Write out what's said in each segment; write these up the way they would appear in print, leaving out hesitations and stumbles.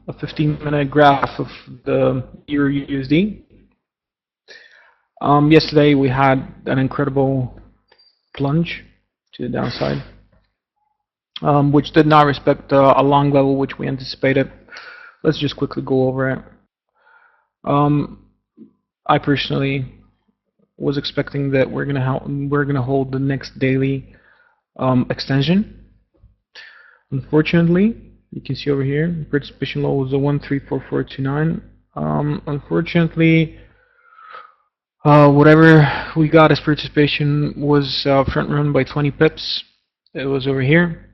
a 15-minute graph of the Euro USD. Yesterday we had an incredible plunge to the downside, which did not respect a long level which we anticipated. Let's just quickly go over it. I personally was expecting that we're gonna hold the next daily extension. Unfortunately, you can see over here, participation level was a 134429. Unfortunately, whatever we got as participation was front run by 20 pips. It was over here,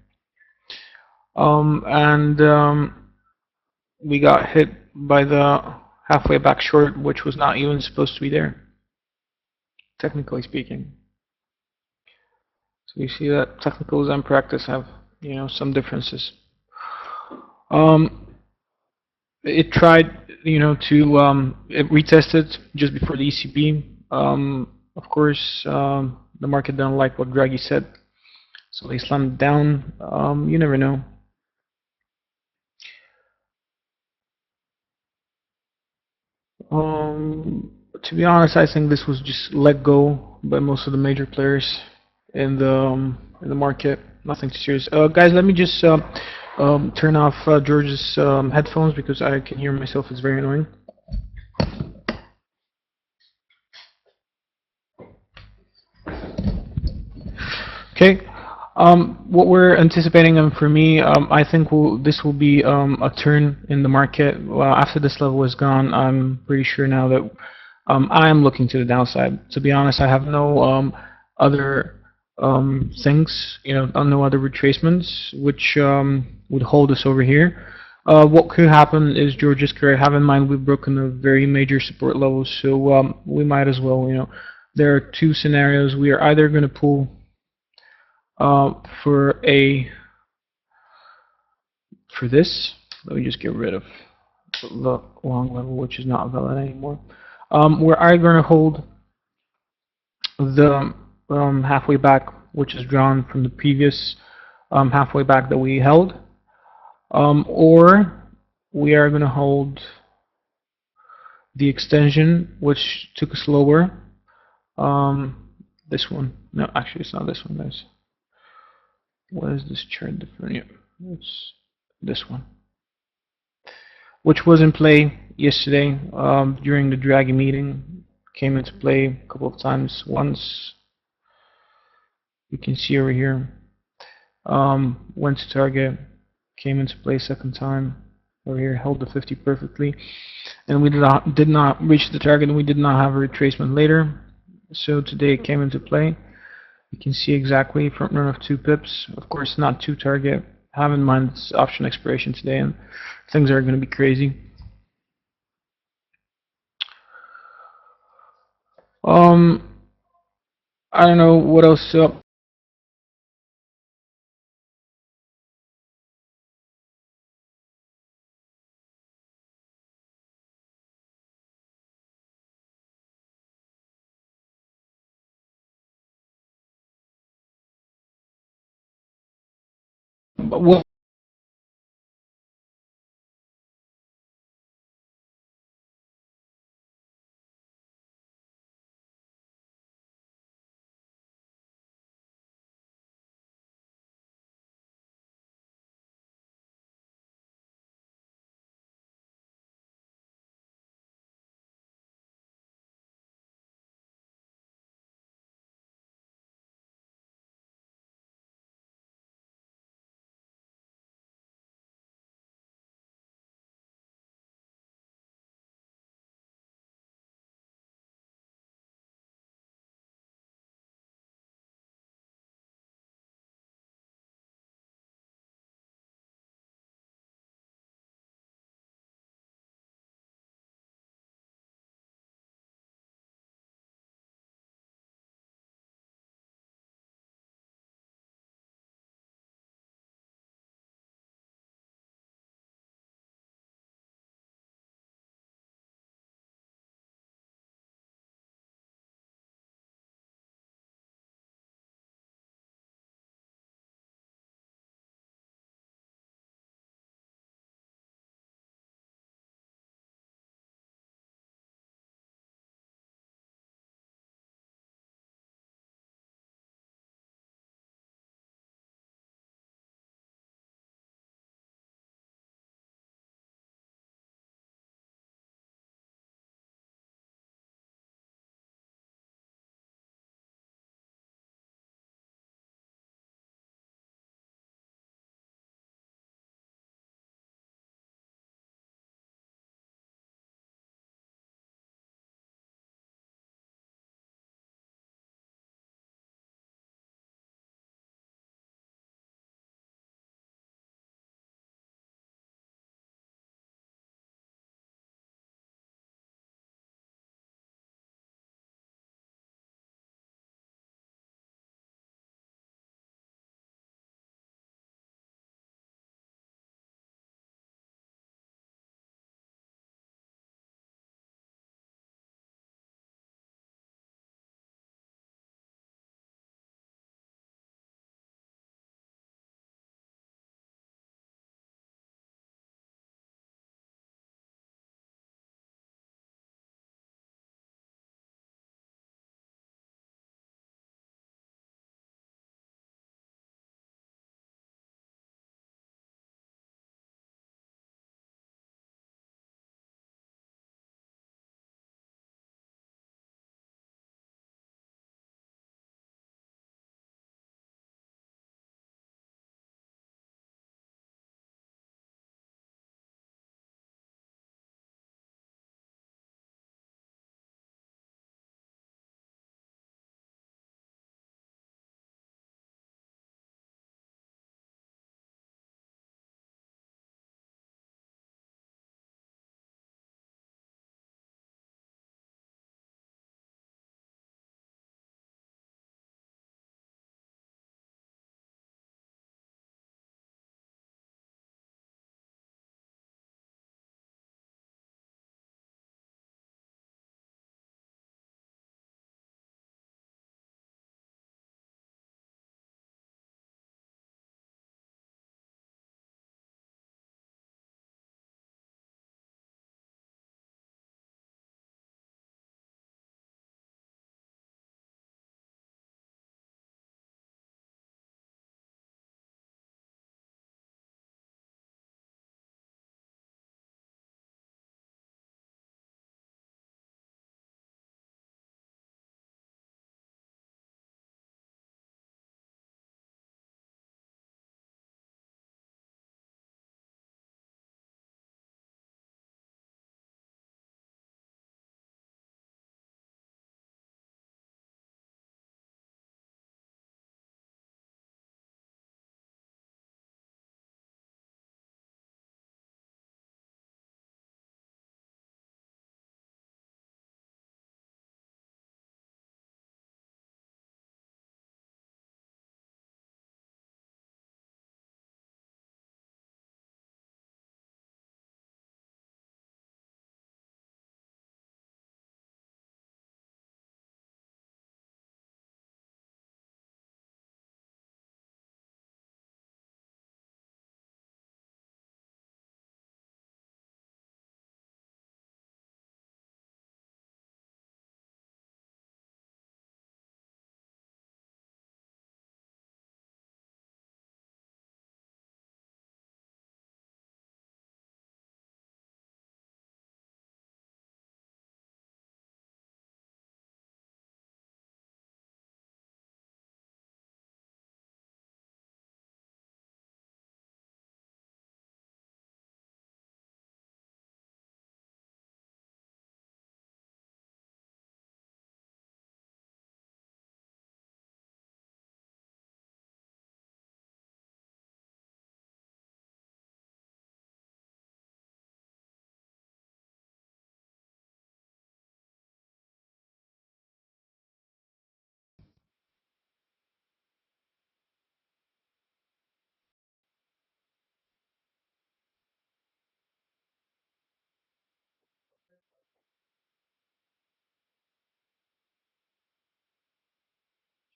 and we got hit by the halfway back short, which was not even supposed to be there, technically speaking. So you see that technicals and practice have, some differences. It tried, it retested just before the ECB. Of course, the market didn't like what Draghi said, so they slammed it down. You never know. To be honest, I think this was just let go by most of the major players in the market. Nothing too serious. Guys, let me just turn off George's headphones because I can hear myself. It's very annoying. Okay. What we're anticipating, for me, I think this will be a turn in the market. Well, after this level is gone, I'm pretty sure now that I am looking to the downside. To be honest, I have no other things, no other retracements which would hold us over here. What could happen is George is correct. Have in mind we've broken a very major support level, so we might as well. There are two scenarios. We are either going to pull for this. Let me just get rid of the long level, which is not valid anymore. We're either going to hold the halfway back, which is drawn from the previous halfway back that we held, or we are going to hold the extension, which took us lower. This one. No, actually, it's not this one, guys. What is this chart different? Yeah, it's this one, which was in play yesterday during the Draghi meeting. Came into play a couple of times. Once, you can see over here, went to target, came into play second time. Over here, held the 50 perfectly, and we did not reach the target, and we did not have a retracement later. So today it came into play. You can see exactly front run of 2 pips. Of course, not to target. Have in mind it's option expiration today, and things are going to be crazy. I don't know what else. What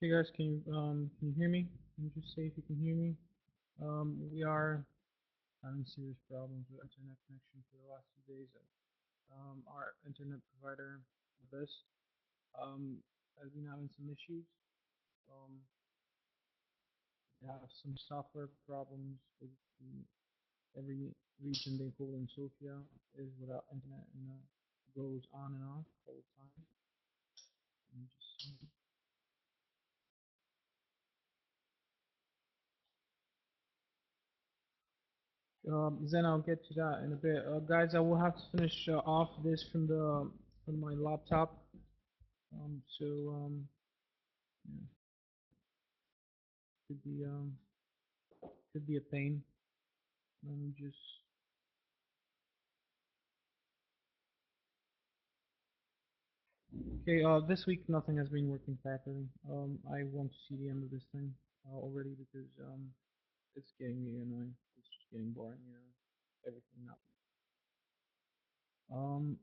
Hey guys, can you hear me? Can you just say if you can hear me? We are having serious problems with internet connection for the last 2 days. Our internet provider, this, has been having some issues. Um, they have some software problems. Basically, every region they hold in Sofia is without internet, and goes on and off all the time. Let me just then I'll get to that in a bit. Guys, I will have to finish off this from my laptop. So yeah, could be um could be a pain. Let me just okay. This week nothing has been working properly. I want to see the end of this thing already because it's getting me annoying. It's just getting boring. Everything now. Um,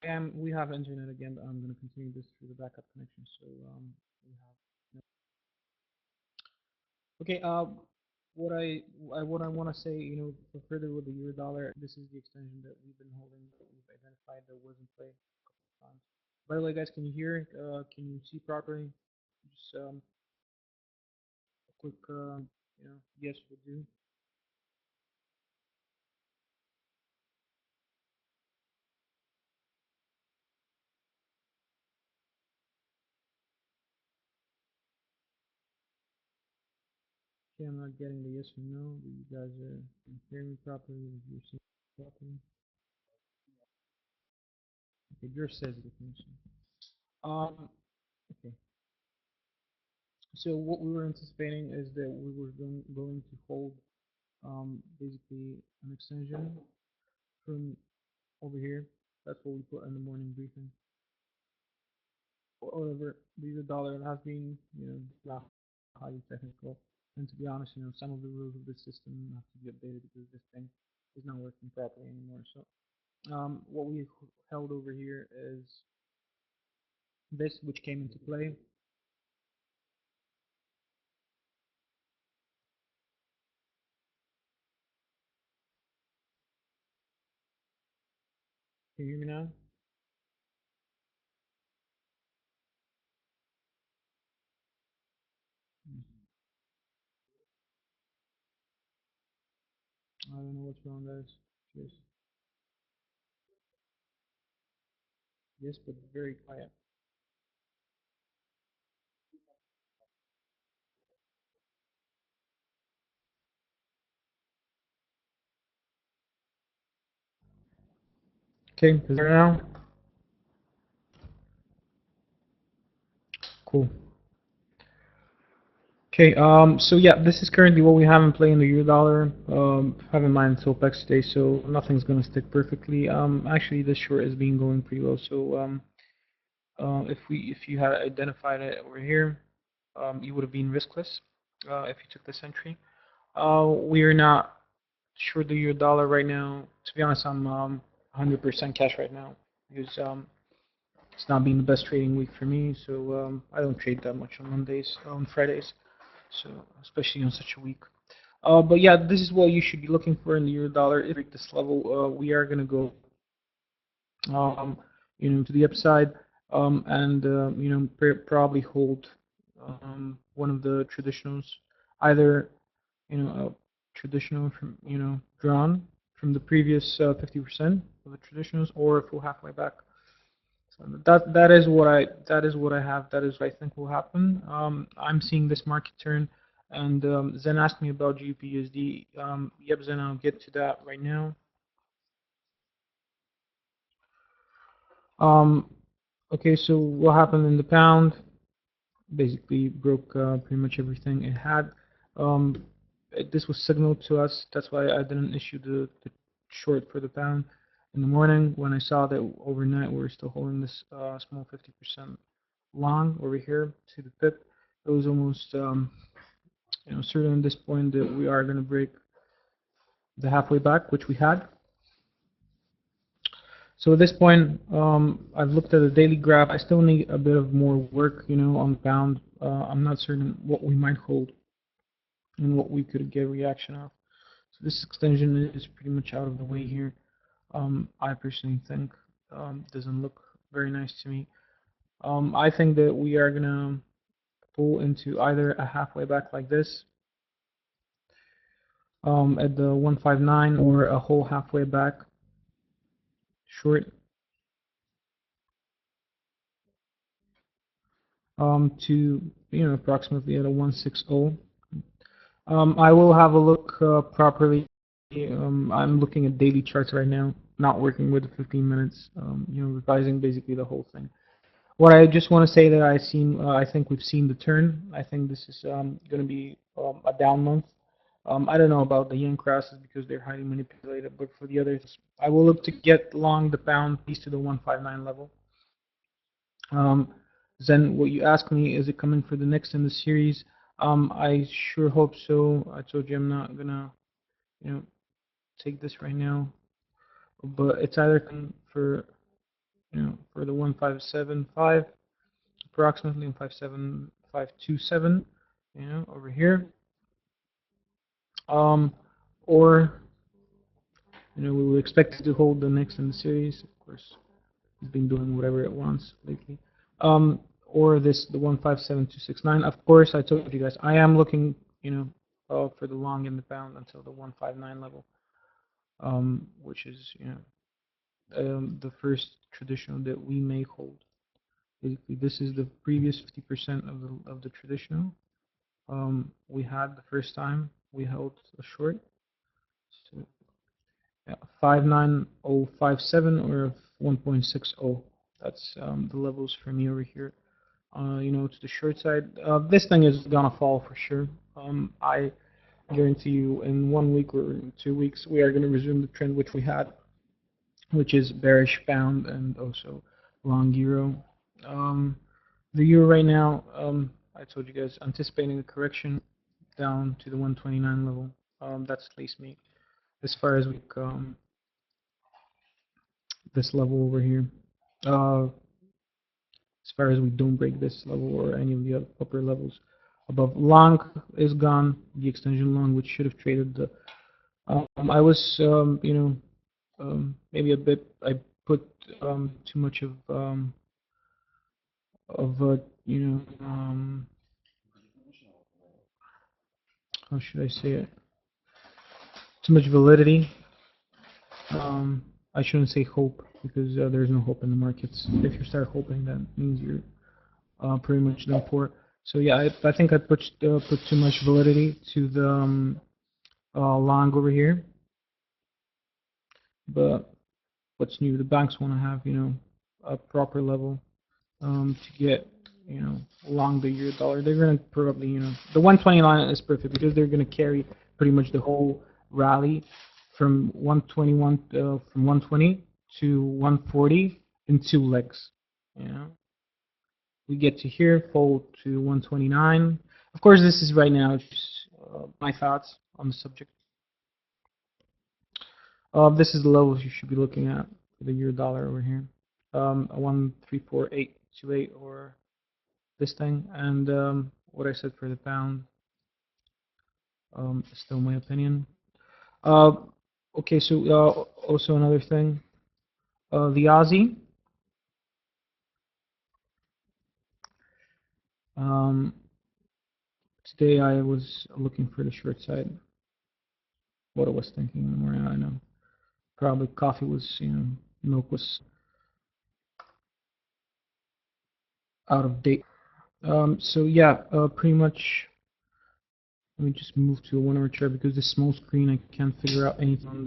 and we have internet again, but I'm gonna continue this through the backup connection. So we have. Okay, what I want to say, for further with the euro dollar, this is the extension that we've been holding, that we've identified that was in play a couple of times. By the way, guys, can you hear? Can you see properly? Just a quick, yes will do. Okay, I'm not getting the yes or no. But you guys are hearing me properly? If you're seeing me properly. Okay, yours says it. Okay. So what we were anticipating is that we were going to hold basically an extension from over here. That's what we put in the morning briefing. However, the dollar has been, not highly technical. And to be honest, some of the rules of the system have to be updated because this thing is not working properly anymore. So, what we held over here is this, which came into play. Can you hear me now? I don't know what's wrong, guys. Yes, yes, but very quiet. Okay, is there now? Cool. Okay, so yeah, this is currently what we have in play in the euro dollar. Have in mind until PEX today, so nothing's gonna stick perfectly. Actually, this short has been going pretty well. So, if you had identified it over here, you would have been riskless if you took this entry. We are not short the euro dollar right now. To be honest, I'm 100% cash right now because it's not been the best trading week for me. So I don't trade that much on Mondays, on Fridays. So especially on such a week. But yeah, this is what you should be looking for in the euro dollar. If we break this level, we are gonna go, um, to the upside, and probably hold one of the traditionals, either a traditional from drawn from the previous 50% of the traditionals, or a full halfway back. So that is what I have. That is what I think will happen. I'm seeing this market turn, and Zen asked me about GBPUSD. Yep, Zen, I'll get to that right now. Um, okay, so what happened in the pound? Basically broke pretty much everything it had. Um, this was signaled to us. That's why I didn't issue the short for the pound in the morning when I saw that overnight we were still holding this small 50% long over here to the pip. It was almost certain at this point that we are going to break the halfway back, which we had. So at this point, I've looked at the daily graph. I still need a bit of more work, on the pound. I'm not certain what we might hold and what we could get reaction of. So this extension is pretty much out of the way here. I personally think doesn't look very nice to me. I think that we are gonna pull into either a halfway back like this at the 159 or a whole halfway back short to approximately at a 160. I will have a look properly. I'm looking at daily charts right now, not working with the 15 minutes. Revising basically the whole thing. What I just want to say that I think we've seen the turn. I think this is going to be a down month. I don't know about the yen crosses because they're highly manipulated, but for the others, I will look to get long the pound piece to the 159 level. Then what you asked me, is it coming for the next in the series? I sure hope so. I told you I'm not gonna, you know, take this right now, but it's either coming for, for the 1575 approximately, and 57527, over here, um, or we will expect it to hold the next in the series. Of course, it's been doing whatever it wants lately. Or the 157269. Of course, I told you guys I am looking, for the long in the pound until the 159 level, which is the first traditional that we may hold. Basically, this is the previous 50% of the traditional. We had the first time we held a short. So, yeah, 59057 or 1.60. That's the levels for me over here. To the short side. This thing is gonna fall for sure. I guarantee you, in 1 week or 2 weeks, we are gonna resume the trend which we had, which is bearish pound and also long euro. The euro right now, I told you guys, anticipating a correction down to the 129 level. That's at least me. As far as we come, this level over here. As far as we don't break this level or any of the upper levels above. Long is gone, the extension long, which should have traded the. I was, maybe a bit. I put too much of how should I say it? Too much validity. I shouldn't say hope because there's no hope in the markets. If you start hoping, that means you're pretty much done for. So yeah, I think I put too much validity to the long over here. But what's new? The banks want to have a proper level to get long the euro dollar. They're gonna probably the 120 line is perfect because they're gonna carry pretty much the whole rally from 121 from 120 to 140 in 2 legs. We get to here, fold to 129. Of course, this is right now just my thoughts on the subject. This is the levels you should be looking at for the euro dollar over here. A 134.828 or this thing, and what I said for the pound is still my opinion. Okay, so also another thing, the Aussie. Today I was looking for the short side. What I was thinking in the morning, I know. Probably coffee was, milk was out of date. So yeah, pretty much. Let me just move to a 1 hour chart because this small screen I can't figure out anything on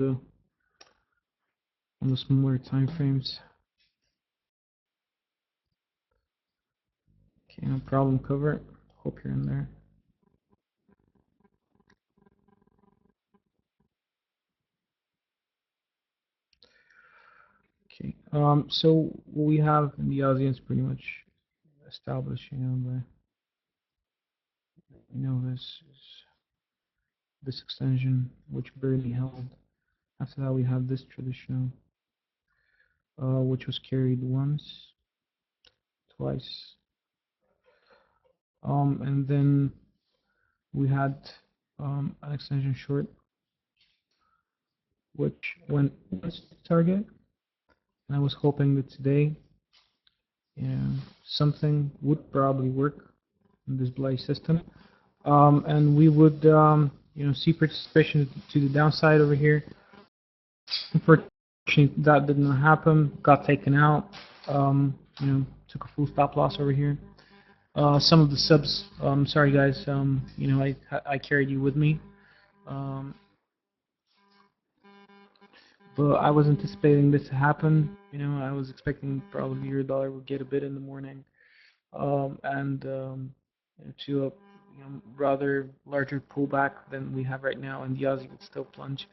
the smaller time frames. Okay, no problem. Cover. Hope you're in there. Okay. So what we have in the Aussie is pretty much established. This extension which barely held. After that, we have this traditional, which was carried once, twice, And then we had an extension short, which went against the target. And I was hoping that today, something would probably work in this bloody system, and we would, see participation to the downside over here. Unfortunately, that did not happen. Got taken out. Took a full stop loss over here. Some of the subs, sorry guys, I carried you with me, um, but I was anticipating this to happen. I was expecting probably your dollar would get a bit in the morning, and to a rather larger pullback than we have right now, and the Aussie would still plunge.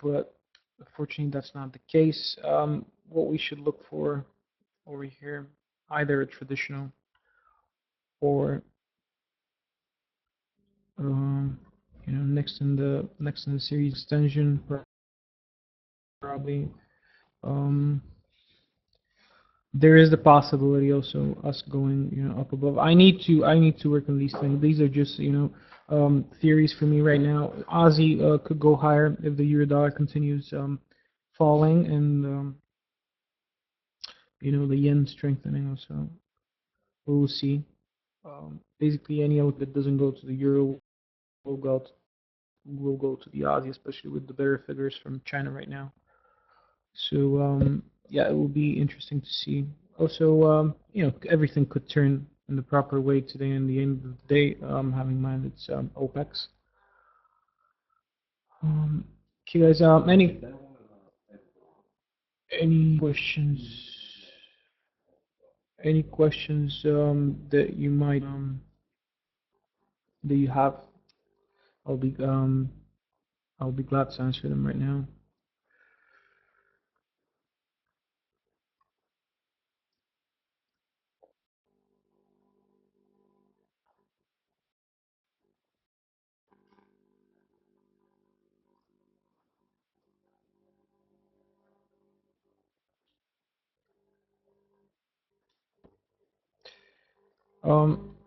But unfortunately, that's not the case. What we should look for over here, either a traditional or um, next in the series extension, probably. Um, there is the possibility also us going up above. I need to work on these things. These are just theories for me right now. Aussie could go higher if the euro dollar continues falling, and the yen strengthening also. We'll see. Basically, any out that doesn't go to the euro will go to the Aussie, especially with the better figures from China right now. So yeah, it will be interesting to see. Also, everything could turn in the proper way today. In the end of the day, having in mind it's OPEX. Okay, guys. Any questions? Any questions that you have? I'll be um I'll be glad to answer them right now.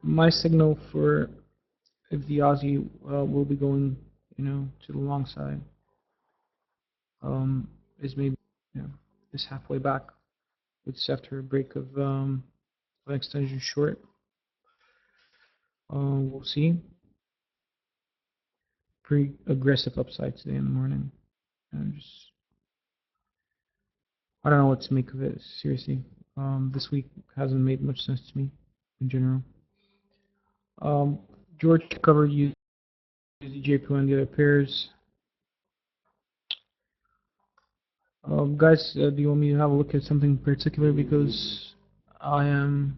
My signal for if the Aussie will be going, to the long side, is maybe, is halfway back. It's after a break of an extension short. We'll see. Pretty aggressive upside today in the morning. I don't know what to make of it. Seriously, this week hasn't made much sense to me in general. George covered USD JPY and the other pairs. Guys, do you want me to have a look at something particular? Because I am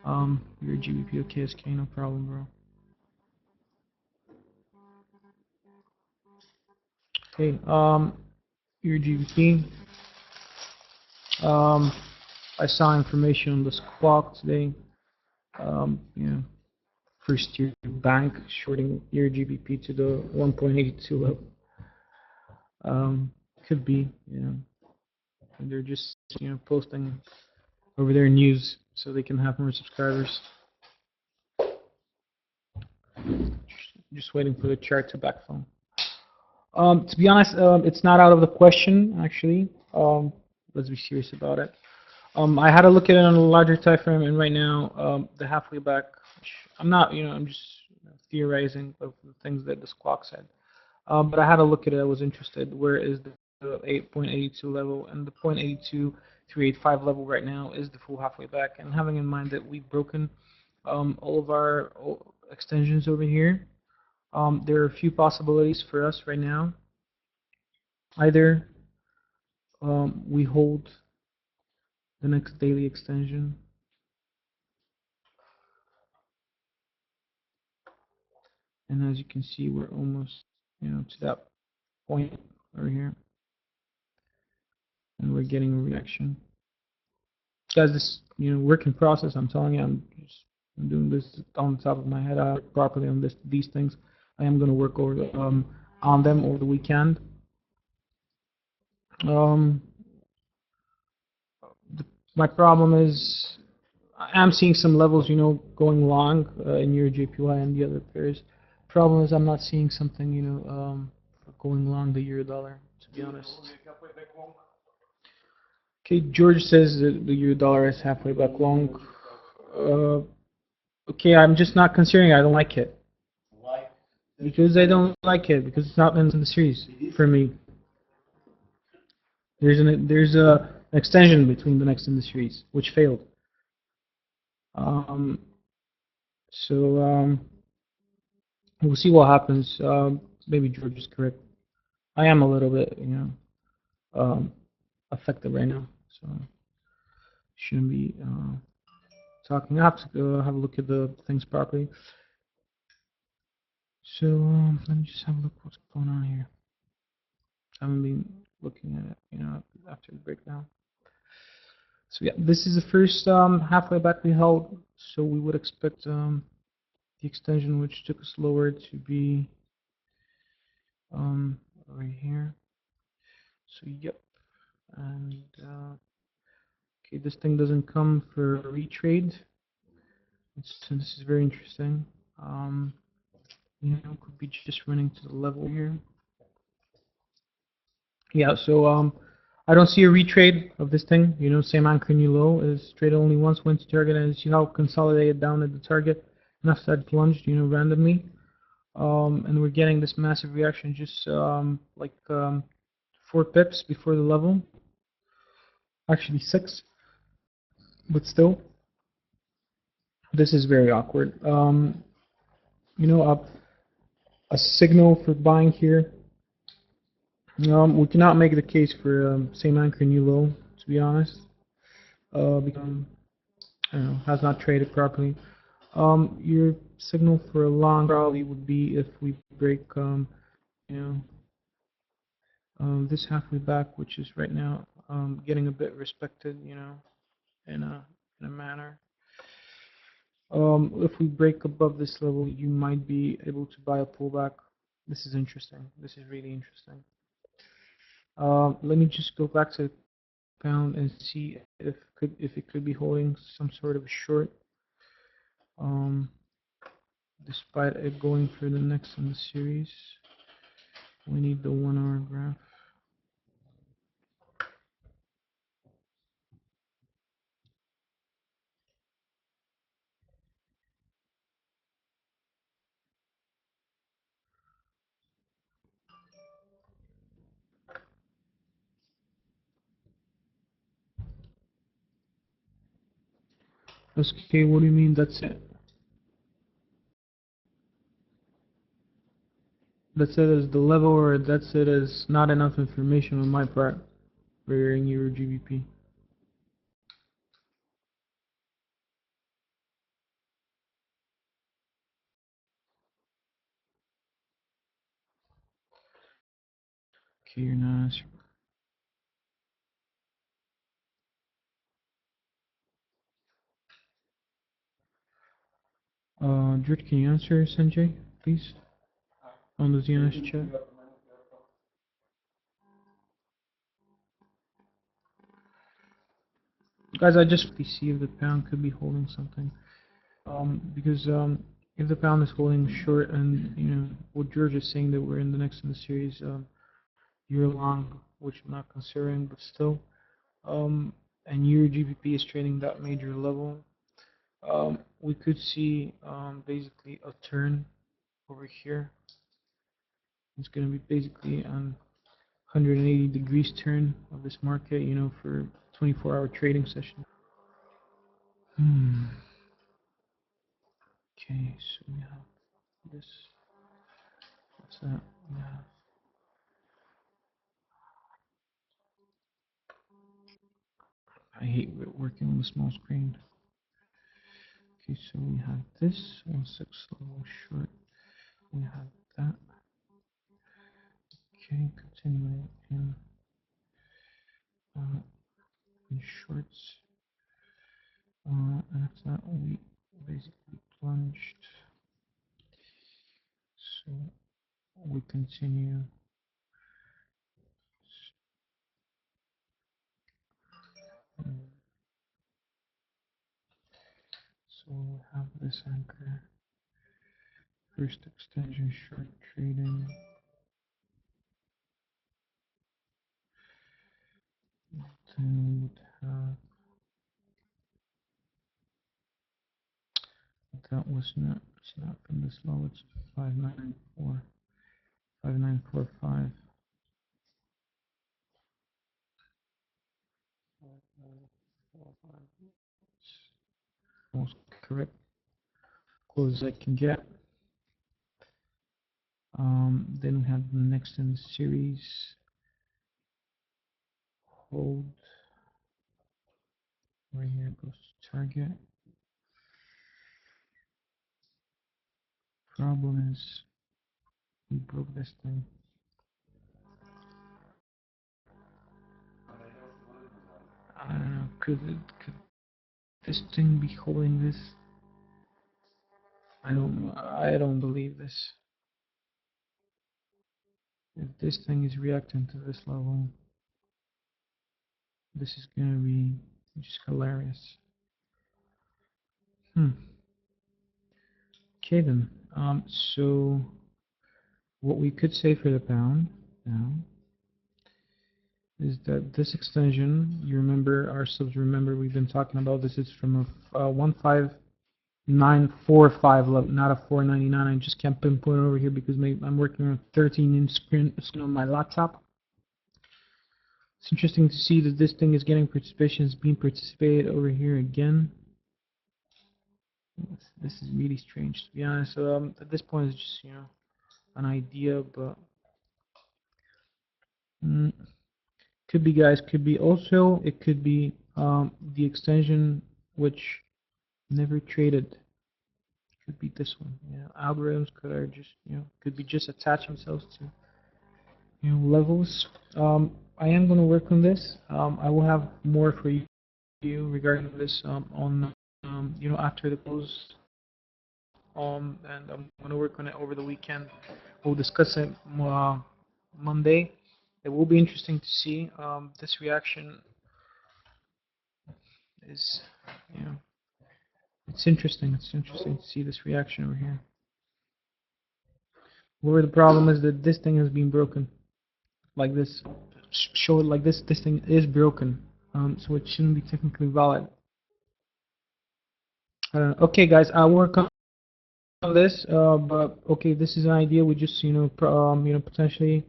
your GBP or KSK, no problem, bro. Okay, your GBP. I saw information on the squawk today. First year bank shorting your GBP to the 1.82 level. Could be, and they're just posting over their news so they can have more subscribers. Just waiting for the chart to backfill. To be honest, it's not out of the question actually. Let's be serious about it. I had to look at it on a larger time frame, and right now, the halfway back. I'm not, I'm just theorizing of the things that the squawk said. But I had to look at it. I was interested. Where is the 8.82 level, and the 0.82385 level right now is the full halfway back. And having in mind that we've broken all of our extensions over here, there are a few possibilities for us right now. Either we hold the next daily extension, and as you can see, we're almost to that point over here, and we're getting a reaction. Guys, this work in process. I'm telling you, I'm doing this on the top of my head. I work properly on these things. I am going to work over on them over the weekend. My problem is am seeing some levels, going long in your JPY and the other pairs. Problem is, I'm not seeing something, going long the euro dollar, to be honest. Okay, George says that the euro dollar is halfway back long. Uh, okay, I'm just not considering. I don't like it because I don't like it because it's not in the series for me. There's a an extension between the next and the series, which failed. Um, so we'll see what happens. Maybe George is correct. I am a little bit, affected right now, so shouldn't be talking. I have to go have a look at the things properly. So let me just have a look what's going on here. I haven't been looking at it, after the breakdown. So yeah, this is the first halfway back we held. So we would expect the extension, which took us lower, to be right here. So yep, and okay, this thing doesn't come for a retrade. This is very interesting. Could be just running to the level here. Yeah, so I don't see a retrade of this thing. Same anchor new low is traded only once, went to target, and see how consolidated down at the target, and after that plunged, randomly. And we're getting this massive reaction just like 4 pips before the level. Actually 6, but still, this is very awkward. A signal for buying here. We cannot make the case for same anchor new low, to be honest. Because I don't know, has not traded properly. Your signal for a long probably would be if we break, you this halfway back, which is right now getting a bit respected, in a manner. If we break above this level, you might be able to buy a pullback. This is interesting. This is really interesting. Let me just go back to the pound and see if it could be holding some sort of a short. Despite it going for the next in the series, we need the 1 hour graph. Okay, what do you mean that's it? That's it as the level, or that's it as not enough information on my part regarding Euro GBP? Okay, you're not answering. George, can you answer Sanjay, please, on the Z&S chat? Guys, I just see if the pound could be holding something. Because if the pound is holding short, and what George is saying that we're in the next in the series year long, which I'm not considering, but still, and Euro GBP is trading that major level, we could see basically a turn over here. It's going to be basically 180 degrees turn of this market, for 24-hour trading session. Okay, so we have this. What's that? We have I hate working on the small screen. Okay, so we have this 1/6 level short. We have that. Okay, continuing uh, in shorts. After that, we basically plunged. So we continue. So we'll have this anchor. First extension short trading. Then we would have that was not it's not from this low, it's 594 5945. Most correct close I can get. Then we have the next in the series. Hold right here goes to target. Problem is we broke this thing. I don't know. Could this thing be holding this? I don't believe this. If this thing is reacting to this level, this is gonna be just hilarious. Okay then. So what we could say for the pound now is that this extension, you remember, our subs remember we've been talking about this, it's from a 15945 level, not a 499. I just can't pinpoint it over here because I'm working on a 13-inch screen on my laptop. It's interesting to see that this thing is getting participation, it's being participated over here again. This is really strange, to be honest. At this point, it's just an idea, but could be, guys. Could be also. It could be the extension which never traded. Could be this one. Algorithms could just could be just attach themselves to levels. I am going to work on this. I will have more for you regarding this on after the close. And I'm going to work on it over the weekend. We'll discuss it Monday. It will be interesting to see this reaction. Is it's interesting. It's interesting to see this reaction over here. Where the problem is that this thing has been broken, like this. Show it like this. This thing is broken, so it shouldn't be technically valid. Okay, guys, I'll work on this. But okay, this is an idea. We just potentially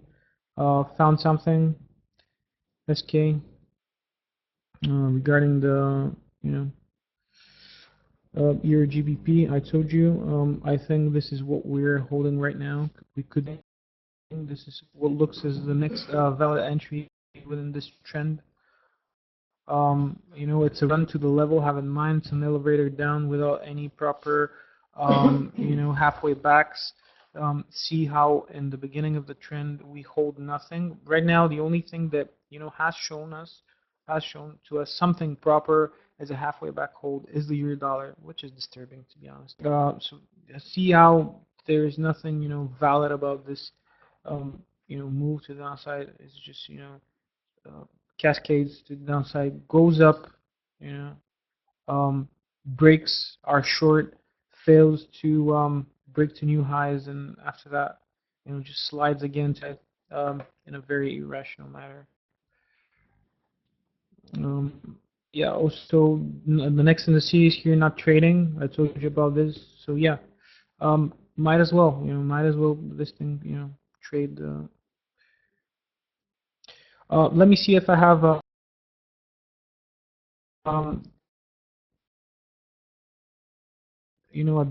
found something. SK regarding the your GBP. I told you. I think this is what we're holding right now. We could. This is what looks as the next valid entry within this trend. It's a run to the level. Have in mind, it's an elevator down without any proper, halfway backs. See how in the beginning of the trend we hold nothing. Right now, the only thing that has shown to us something proper as a halfway back hold is the euro dollar, which is disturbing, to be honest. So see how there is nothing valid about this move to the downside. It's just cascades to the downside, goes up, breaks are short, fails to break to new highs, and after that, just slides again to in a very irrational manner. Yeah, also the next in the series here, not trading. I told you about this, so yeah, might as well, this thing, trade. Let me see if I have um, a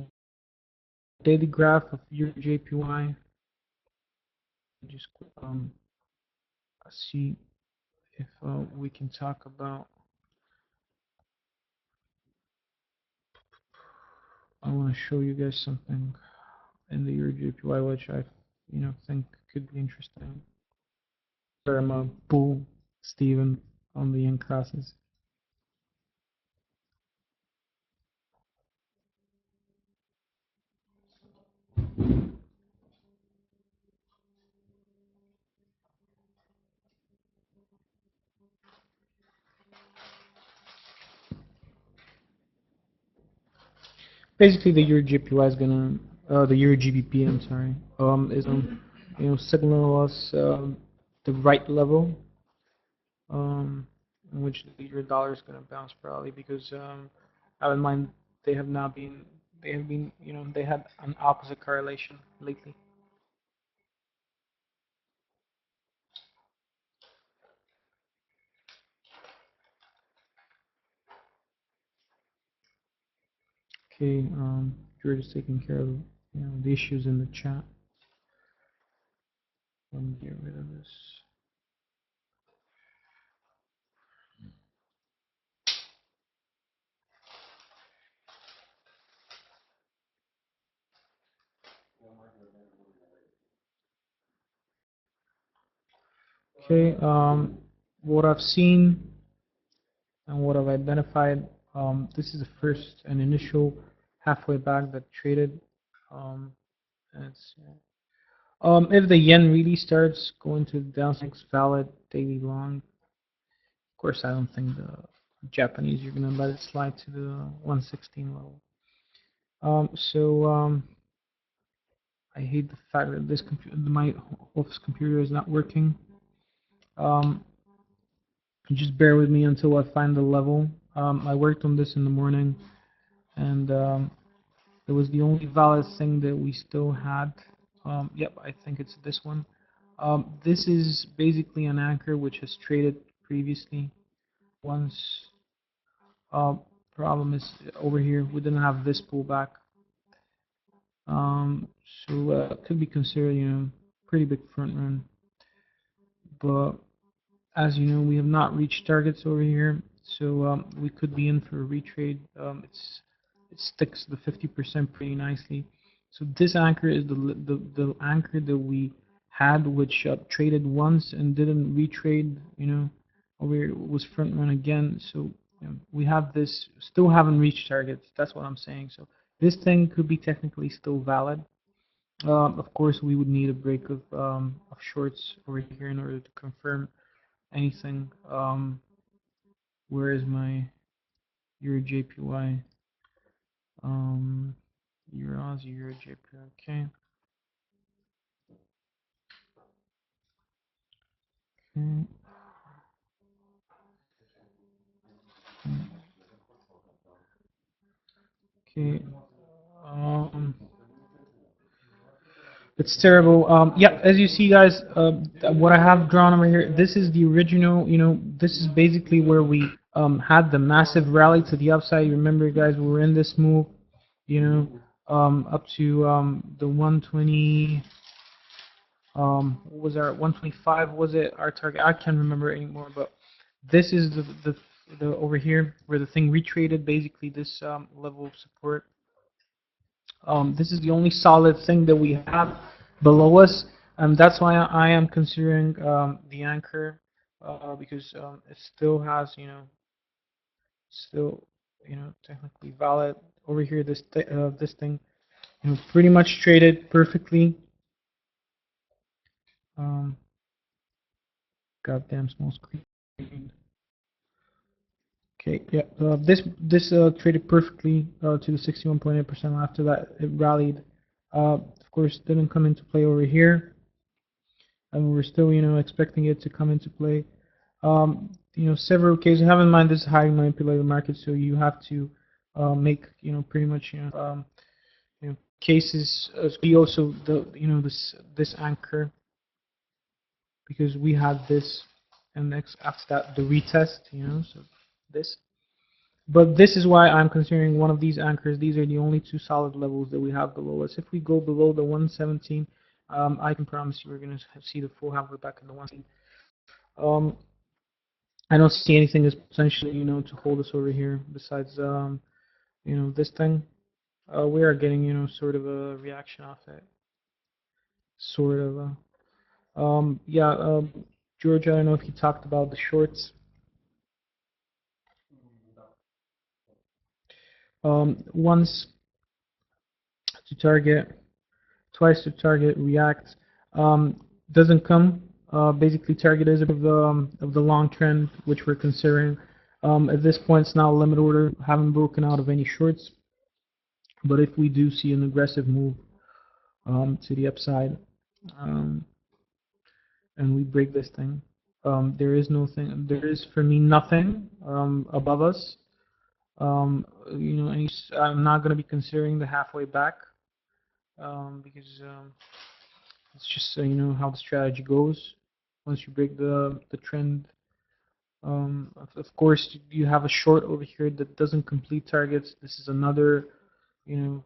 daily graph of your JPY. Just see if we can talk about. I want to show you guys something in the Euro JPY which I think could be interesting. Sorry, I'm a bull, Steven, on the yen classes. Basically, the Euro GPY is gonna, the Euro GBP, I'm sorry, is signal us the right level, in which the Euro dollar is gonna bounce probably because have in mind they have not been, they have been, they had an opposite correlation lately. Okay, George is taking care of the issues in the chat. Let me get rid of this. Okay, what I've seen and what I've identified, this is the first and initial halfway back that traded. Um, and it's, if the yen really starts going to the downside, valid daily long. Of course, I don't think the Japanese are gonna let it slide to the 116 level. I hate the fact that this my office computer is not working. Um, just bear with me until I find the level. I worked on this in the morning, and it was the only valid thing that we still had. Yep, I think it's this one. This is basically an anchor which has traded previously once. Problem is over here we didn't have this pullback, so it could be considered pretty big front run, but as you know, we have not reached targets over here, so we could be in for a retrade. It sticks to the 50% pretty nicely. So this anchor is the anchor that we had, which traded once and didn't retrade. Over here it was front run again. So we have this, still haven't reached targets. That's what I'm saying. So this thing could be technically still valid. Of course, we would need a break of shorts over here in order to confirm anything. Where is my Euro JPY? Euro Aussie, Euro JPY. Okay. Okay. Okay. Um, it's terrible. Yeah, as you see, guys, what I have drawn over here, this is the original. This is basically where we had the massive rally to the upside. You remember, guys, we were in this move. Up to the 120. What was our 125? Was it our target? I can't remember anymore. But this is the over here where the thing retraded. Basically, this level of support. This is the only solid thing that we have below us, and that's why I am considering the anchor, because it still has, still, technically valid. Over here, this thing, pretty much traded perfectly. Goddamn small screen. Okay, yeah, this traded perfectly to the 61.8%. After that, it rallied. Of course, didn't come into play over here, and we're still, expecting it to come into play. Several cases. Have in mind this is highly manipulated market, so you have to make, pretty much, cases. We also this anchor, because we had this, and next after that the retest, so this. But this is why I'm considering one of these anchors. These are the only two solid levels that we have below us. If we go below the 117, I can promise you we're going to see the full halfway back in the 117. I don't see anything as potentially, to hold us over here besides, this thing. We are getting, sort of a reaction off it. Sort of. Yeah, George, I don't know if you talked about the shorts. Once to target, twice to target, react. Doesn't come. Basically, target is of the long trend, which we're considering. At this point, it's now a limit order. Haven't broken out of any shorts. But if we do see an aggressive move to the upside, um, and we break this thing, there is nothing. There is for me nothing above us. I'm not going to be considering the halfway back because it's just how the strategy goes. Once you break the trend, of course you have a short over here that doesn't complete targets. This is another,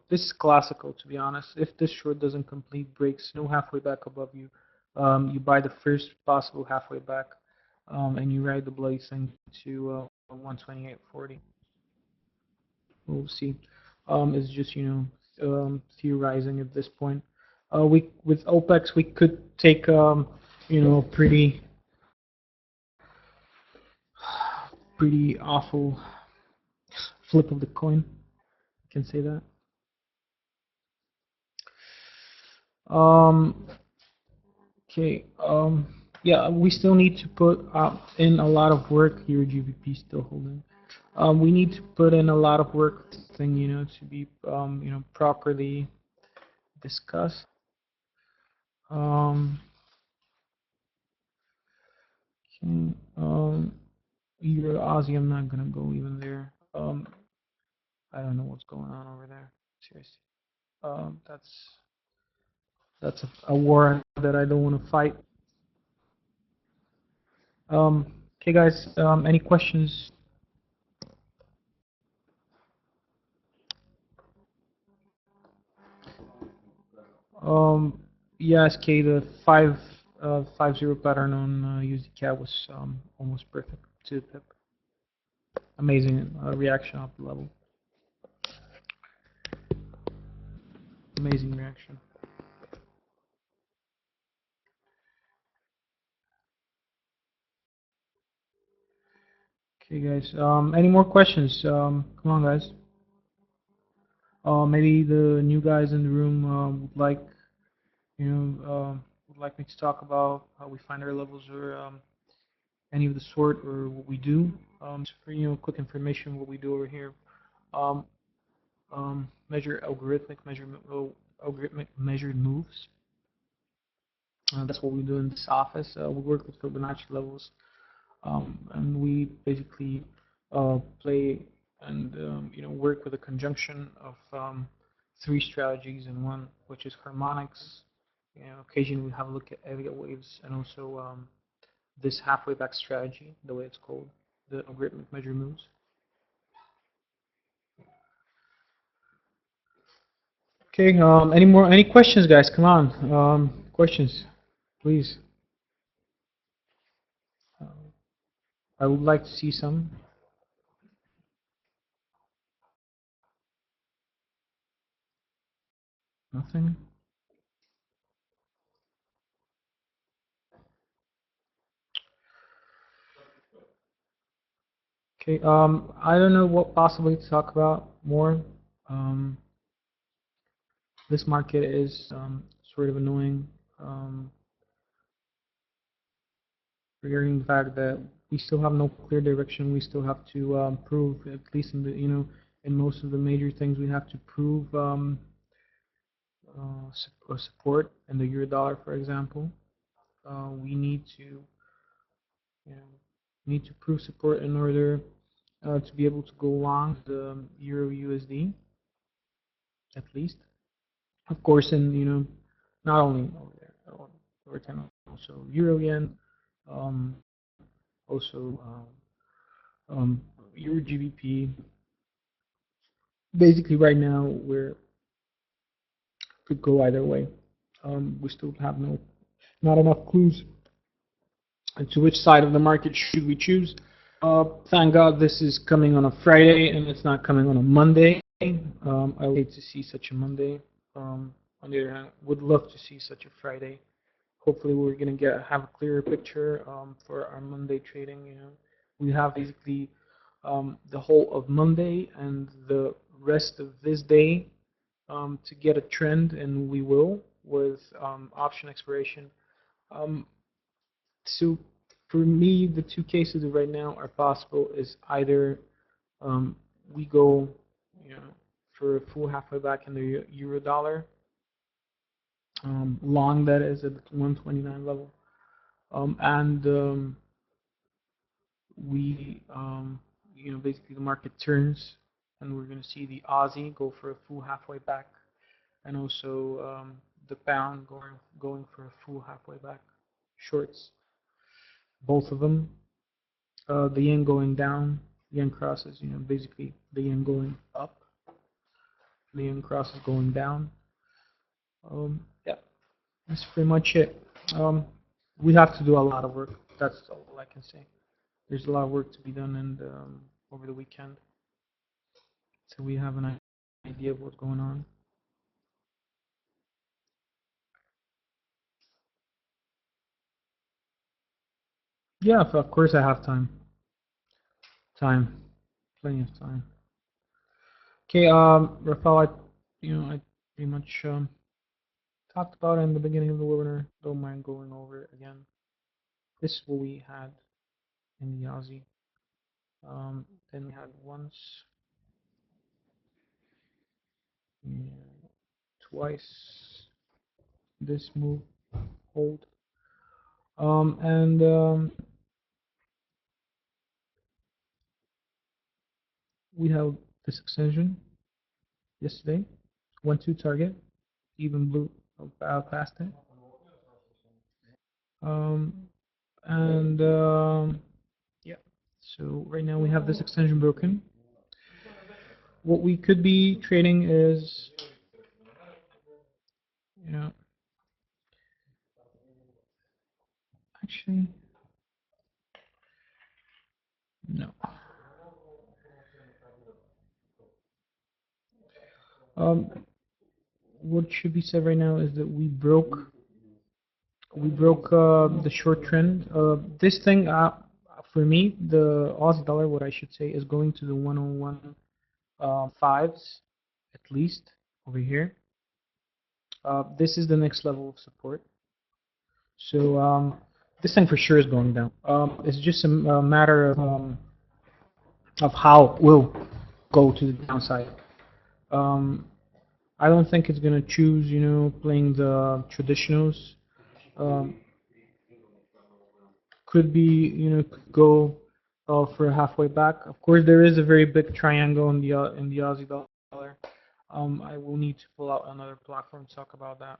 this is classical, to be honest. If this short doesn't complete, breaks no halfway back above you, you buy the first possible halfway back, and you ride the bloody thing to 128.40. We'll see. It's just theorizing at this point. We with OPEX we could take pretty awful flip of the coin. I can say that. Um, okay. Yeah, we still need to put in a lot of work here. GBP still holding. We need to put in a lot of work thing, to be properly discussed. Okay. Euro Aussie, I'm not gonna go even there. I don't know what's going on over there. Seriously. That's a war that I don't want to fight. Okay, guys. Any questions? Yeah, SK, the 5-0 pattern on USD CAD was almost perfect to the pip. Amazing reaction off the level. Amazing reaction. Okay, guys. Any more questions? Come on, guys. Maybe the new guys in the room would like, would like me to talk about how we find our levels or any of the sort, or what we do. Just for quick information, what we do over here. Um, Measure algorithmic measured moves. That's what we do in this office. We work with Fibonacci levels, and we basically play and work with a conjunction of three strategies in one, which is harmonics. Occasionally we have a look at Elliott waves, and also this halfway back strategy, the way it's called, the algorithmic measure moves. Okay. Any questions, guys? Come on. Questions, please. I would like to see some. Nothing. Okay. I don't know what possibly to talk about more. Um, this market is sort of annoying regarding the fact that we still have no clear direction. We still have to prove, at least in the in most of the major things, we have to prove support in the euro dollar, for example. We need to prove support in order to be able to go long the euro USD, at least. Of course, and not only over there, over time, also euro yen, um, also euro GBP. Basically, right now we're could go either way. We still have not enough clues to which side of the market should we choose. Thank God this is coming on a Friday and it's not coming on a Monday. I would hate to see such a Monday. On the other hand, would love to see such a Friday. Hopefully, we're gonna have a clearer picture for our Monday trading. We have basically the whole of Monday and the rest of this day to get a trend, and we will with option expiration. So for me, the two cases right now are possible is either we go, for a full halfway back in the euro dollar. Long that is at the 129 level. And we, basically the market turns, and we're going to see the Aussie go for a full halfway back, and also the pound going for a full halfway back. Shorts, both of them. The yen going down, yen crosses, basically the yen going up, the yen crosses going down. Yeah, that's pretty much it. We have to do a lot of work. That's all I can say. There's a lot of work to be done, and over the weekend, so we have an idea of what's going on. Yeah, of course I have time. Time, plenty of time. Okay, Rafael, I pretty much talked about it in the beginning of the webinar. Don't mind going over it again. This is what we had in the Aussie. Then we had once, twice this move, hold, and we have this extension yesterday. 1-2 target, even blue past it. And yeah, so right now we have this extension broken. What we could be trading is, actually, no. What should be said right now is that we broke the short trend. This thing, for me, the Aussie dollar, what I should say, is going to the 101 fives at least over here. This is the next level of support. So this thing for sure is going down. It's just a matter of how it will go to the downside. I don't think it's gonna choose, playing the traditionals. Um, could be, could go for a halfway back. Of course, there is a very big triangle in the Aussie dollar. I will need to pull out another platform to talk about that.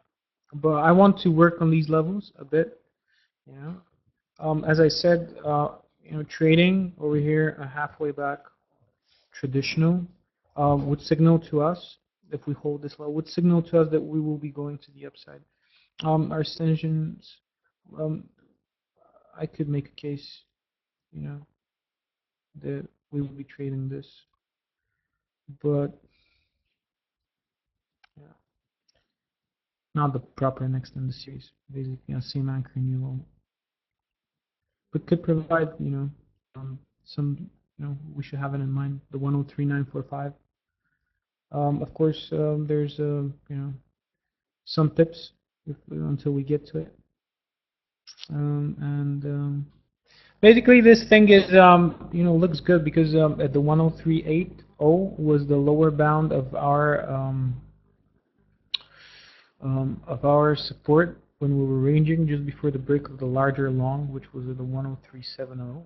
But I want to work on these levels a bit. As I said, trading over here a halfway back traditional would signal to us, if we hold this level, would signal to us that we will be going to the upside. Our extensions, I could make a case, that we will be trading this, but yeah, not the proper next in the series. Basically, same anchor in yellow, but could provide, some, we should have it in mind. The 103.945. Of course, there's some tips until we get to it, and basically this thing is looks good because at the 103.80 was the lower bound of our support when we were ranging just before the break of the larger long, which was at the 103.70.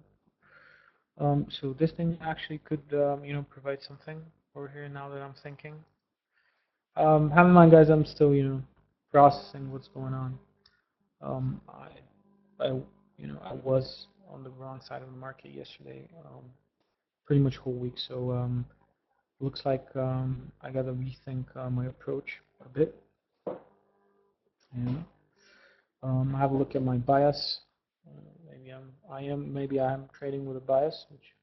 So this thing actually could provide something over here now that I'm thinking. Have in mind, guys, I'm still processing what's going on. I was on the wrong side of the market yesterday, pretty much whole week. So looks like I gotta rethink my approach a bit. Have a look at my bias. Maybe I'm trading with a bias, which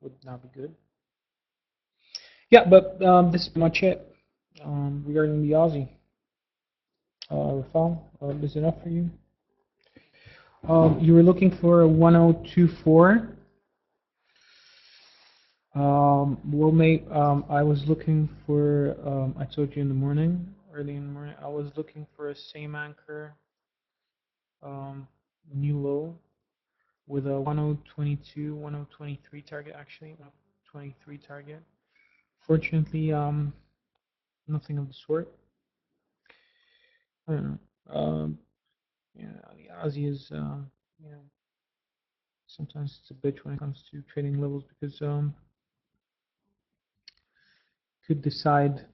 would not be good. Yeah, but this is much it regarding the Aussie. Rafael, is it enough for you? You were looking for a 1024. I was looking for, I told you in the morning, early in the morning, I was looking for a same anchor, new low with a 1022, 1023 target, actually, 23 target. Fortunately, nothing of the sort. I don't know. Yeah, the Aussie is, you know, sometimes it's a bitch when it comes to trading levels because could decide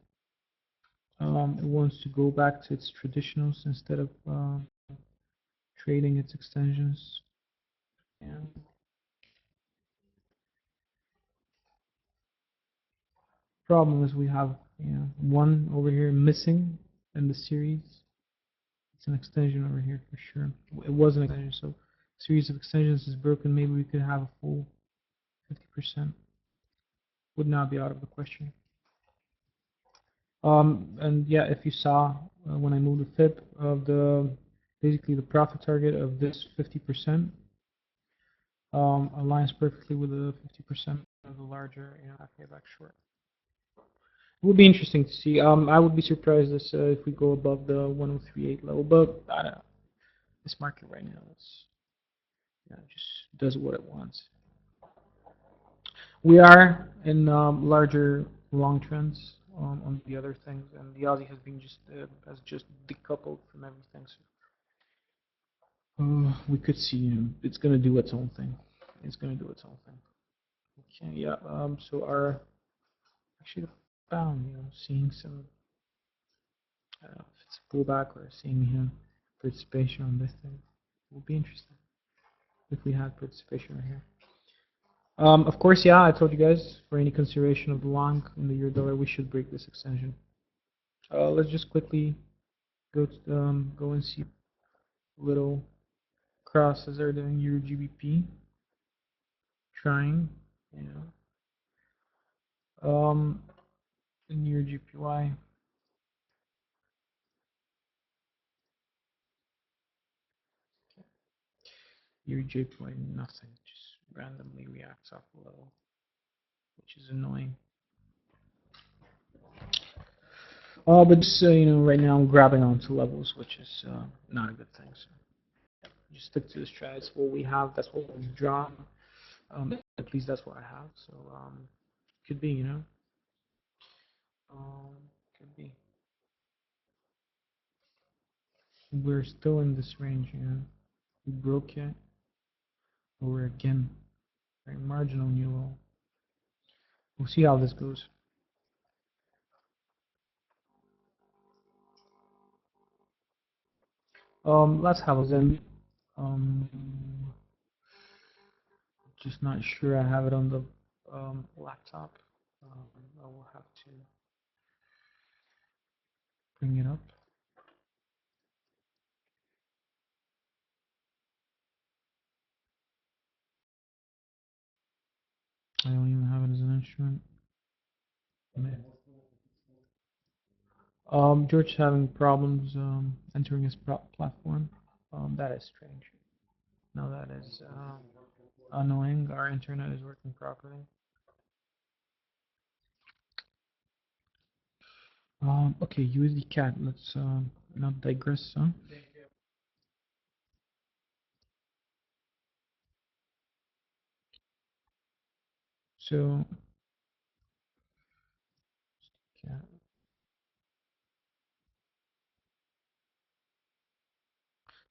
it wants to go back to its traditionals instead of trading its extensions. Yeah. Problem is we have one over here missing in the series. It's an extension over here for sure. It was an extension, so series of extensions is broken. Maybe we could have a full 50%. Would not be out of the question. And yeah, if you saw when I moved the FIP of the basically the profit target of this 50% aligns perfectly with the 50% of the larger half back short. It would be interesting to see. I would be surprised if we go above the 1038 level, but I don't know. This market right now is just does what it wants. We are in larger long trends on the other things, and the Aussie has been has just decoupled from everything. So we could see it's going to do its own thing. It's going to do its own thing. Okay, yeah. So our actually found seeing some if it's a pullback or seeing participation on this thing. It would be interesting if we had participation right here. Of course, yeah, I told you guys, for any consideration of the long in the euro dollar, we should break this extension. Let's just quickly go and see little crosses are doing euro GBP. Trying, in euro GPY. Euro JPY, nothing, just randomly reacts off the level, which is annoying. But just right now I'm grabbing onto levels, which is not a good thing. So just stick to the strat. It's what we have. That's what we've drawn. At least that's what I have. So could be, could be. We're still in this range, We broke it. But we're again very marginal new low. We'll see how this goes. Let's have a Zen. Just not sure I have it on the laptop. I will have to bring it up. I don't even have it as an instrument. George's having problems entering his platform. That is strange. No, that is annoying. Our internet is working properly. Okay, USD CAD. Let's not digress. Huh? So, CAD.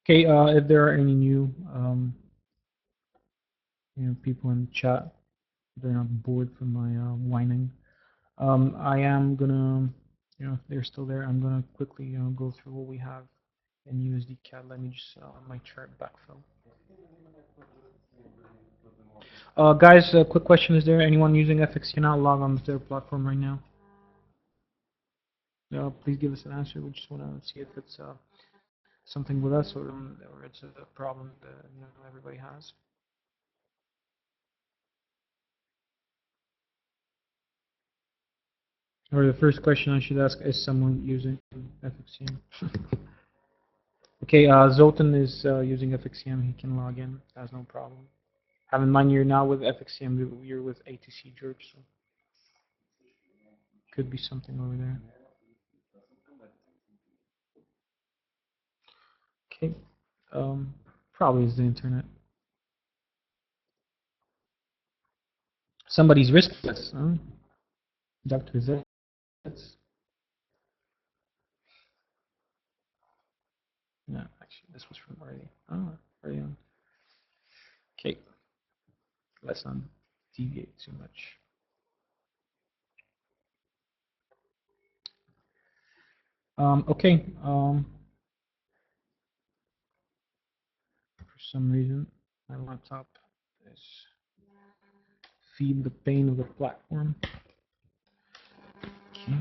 Okay, if there are any new people in the chat, they're not bored from my whining. I am gonna, if they're still there, I'm gonna quickly go through what we have in USD CAD. Let me just my chart backfill. Guys, quick question: is there anyone using FX cannot log on to their platform right now? Please give us an answer. We just want to see if it's something with us or it's a problem that everybody has. Or the first question I should ask is someone using FXCM? Okay, Zoltan is using FXCM. He can log in. Has no problem. Have in mind you're now with FXCM. You're with ATC, George. So could be something over there. Okay. Probably is the internet. Somebody's riskless, huh? Dr. Z. Actually, this was from early. Oh, early on. Okay, let's not deviate too much. Okay. For some reason, my laptop is feed the pain of the platform. Okay.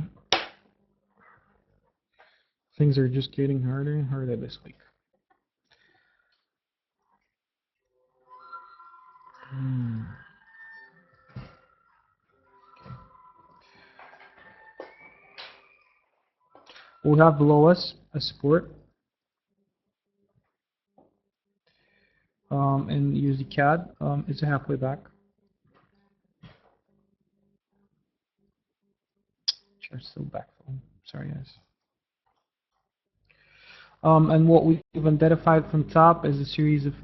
Things are just getting harder and harder this week. We have below us a support and use the CAD. It's a halfway back. Chart's still backfill. Sorry, guys. And what we've identified from top is a series of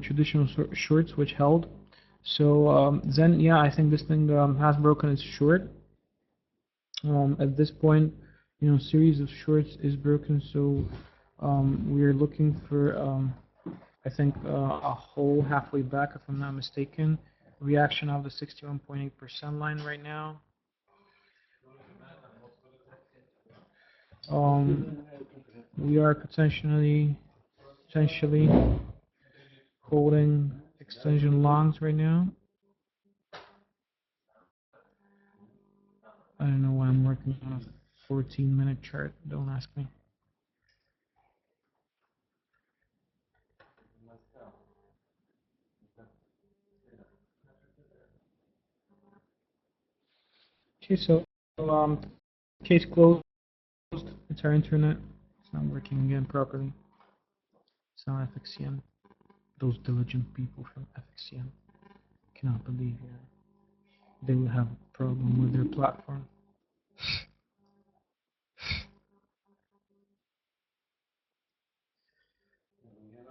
traditional shorts which held. So then, yeah, I think this thing has broken its short. At this point, series of shorts is broken, so we are looking for, I think, a whole halfway back, if I'm not mistaken. Reaction of the 61.8% line right now. We are potentially holding extension longs right now. I don't know why I'm working on a 14-minute chart. Don't ask me. Okay, so case closed. It's our internet. It's not working again properly. It's not FXCM. Those diligent people from FXCM cannot believe they will have a problem with their platform.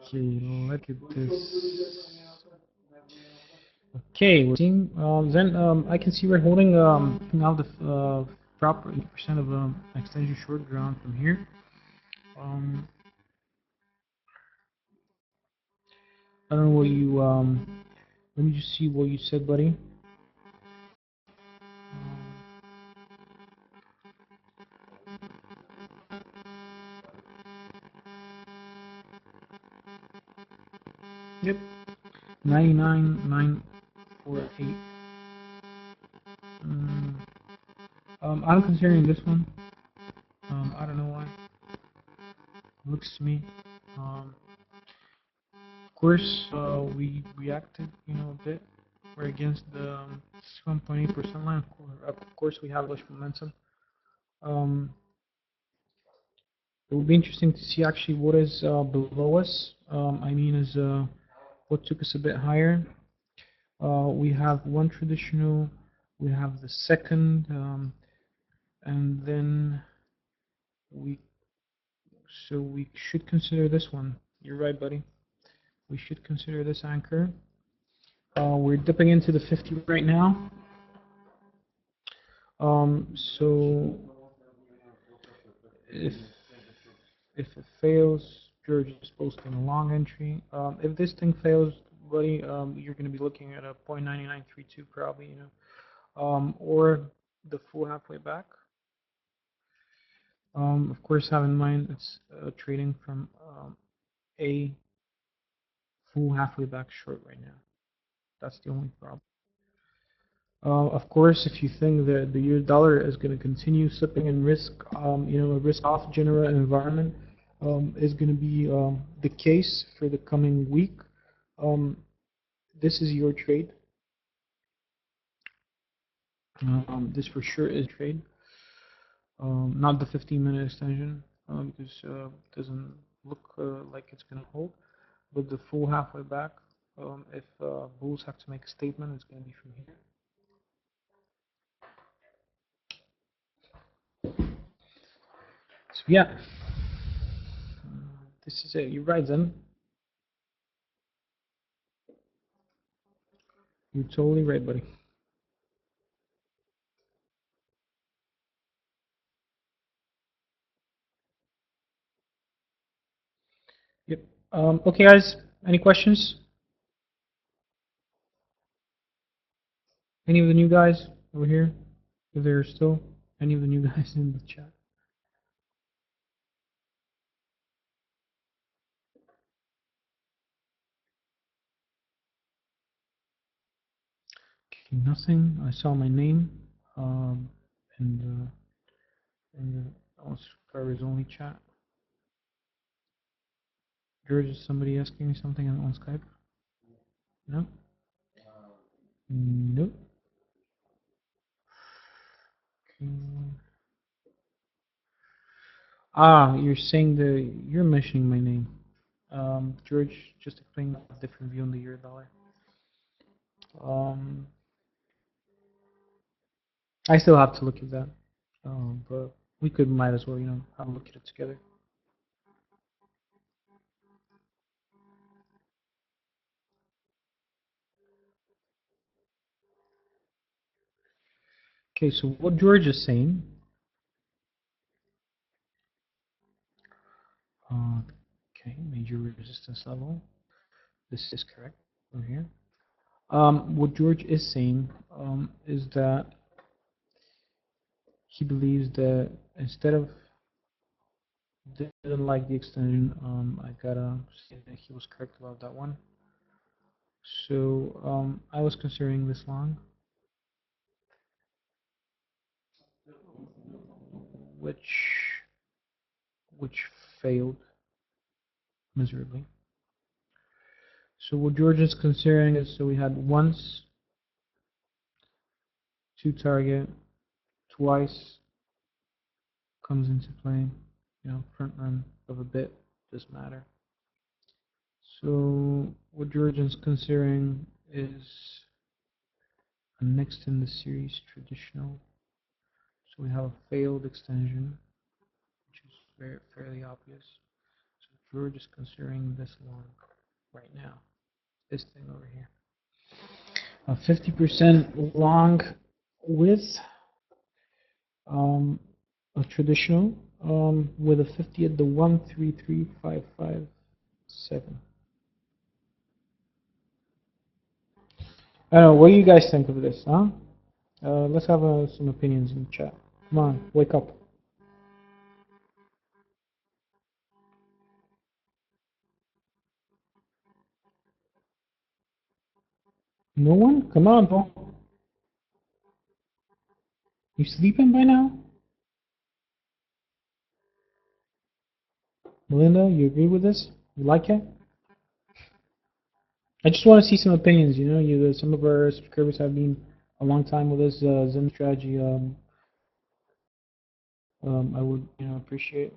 Okay, look at this. Okay, we're seeing. Then I can see we're holding now the proper 80% of extension short ground from here. I don't know what you. Let me just see what you said, buddy. Yep, 99,948. I'm considering this one. I don't know why. Looks to me. Of course, we reacted, a bit. We're against the 1.8% line. Of course, we have less momentum. It will be interesting to see actually what is below us. Is what took us a bit higher. We have one traditional, we have the second, and then we should consider this one. You're right, buddy. We should consider this anchor. We're dipping into the 50 right now. So if it fails, George is posting a long entry. If this thing fails, buddy, you're going to be looking at a 0.9932 probably, or the full halfway back. Of course, have in mind it's trading from a full halfway back short right now. That's the only problem. Of course, if you think that the US dollar is going to continue slipping in risk, a risk-off general environment is going to be the case for the coming week. This is your trade. This for sure is trade. Not the 15-minute extension because it doesn't look like it's going to hold, but the full halfway back. If bulls have to make a statement, it's going to be from here. So yeah, this is it. You're right, Zen. You're totally right, buddy. Yep. Okay, guys. Any questions? Any of the new guys over here? If there are still any of the new guys in the chat. Okay, nothing. I saw my name. Um, in the subscribers only chat. George, is somebody asking me something on Skype? No. Nope. Okay. Ah, you're mentioning my name. George, just explain a different view on the euro dollar. Um, I still have to look at that, but we could might as well, have a look at it together. Okay, so what George is saying, okay, major resistance level. This is correct over here. What George is saying is that he believes that instead of didn't like the extension, I gotta say that he was correct about that one. So I was considering this long, which which failed miserably. So what George is considering is, so we had once, two target, twice comes into play, front run of a bit, doesn't matter. So what George is considering is a next in the series traditional. So we have a failed extension, which is fairly obvious. So George is considering this long right now, this thing over here. A 50% long with a traditional with a 50 at the 133,557. I don't know. What do you guys think of this, huh? Let's have some opinions in the chat. Come on, wake up. No one? Come on, Paul. You sleeping by now? Melinda, you agree with this? You like it? I just want to see some opinions. Some of our subscribers have been a long time with us. Zen strategy. I would, appreciate.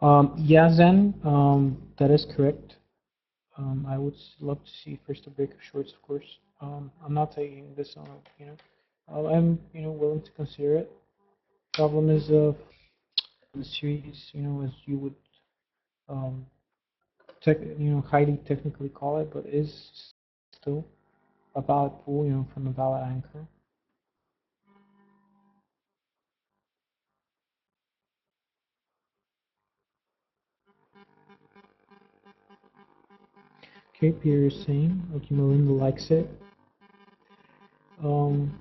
Yeah, Zen. That is correct. I would love to see first a break of shorts, of course. I'm not taking this on, I'm, willing to consider it. Problem is, the series, as you would, um, highly technically call it, but is still a valid pool, from a valid anchor. Okay, Peter is saying, okay, Melinda likes it. Um,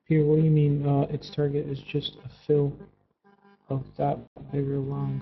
Peter, what do you mean? Its target is just a fill of that bigger long.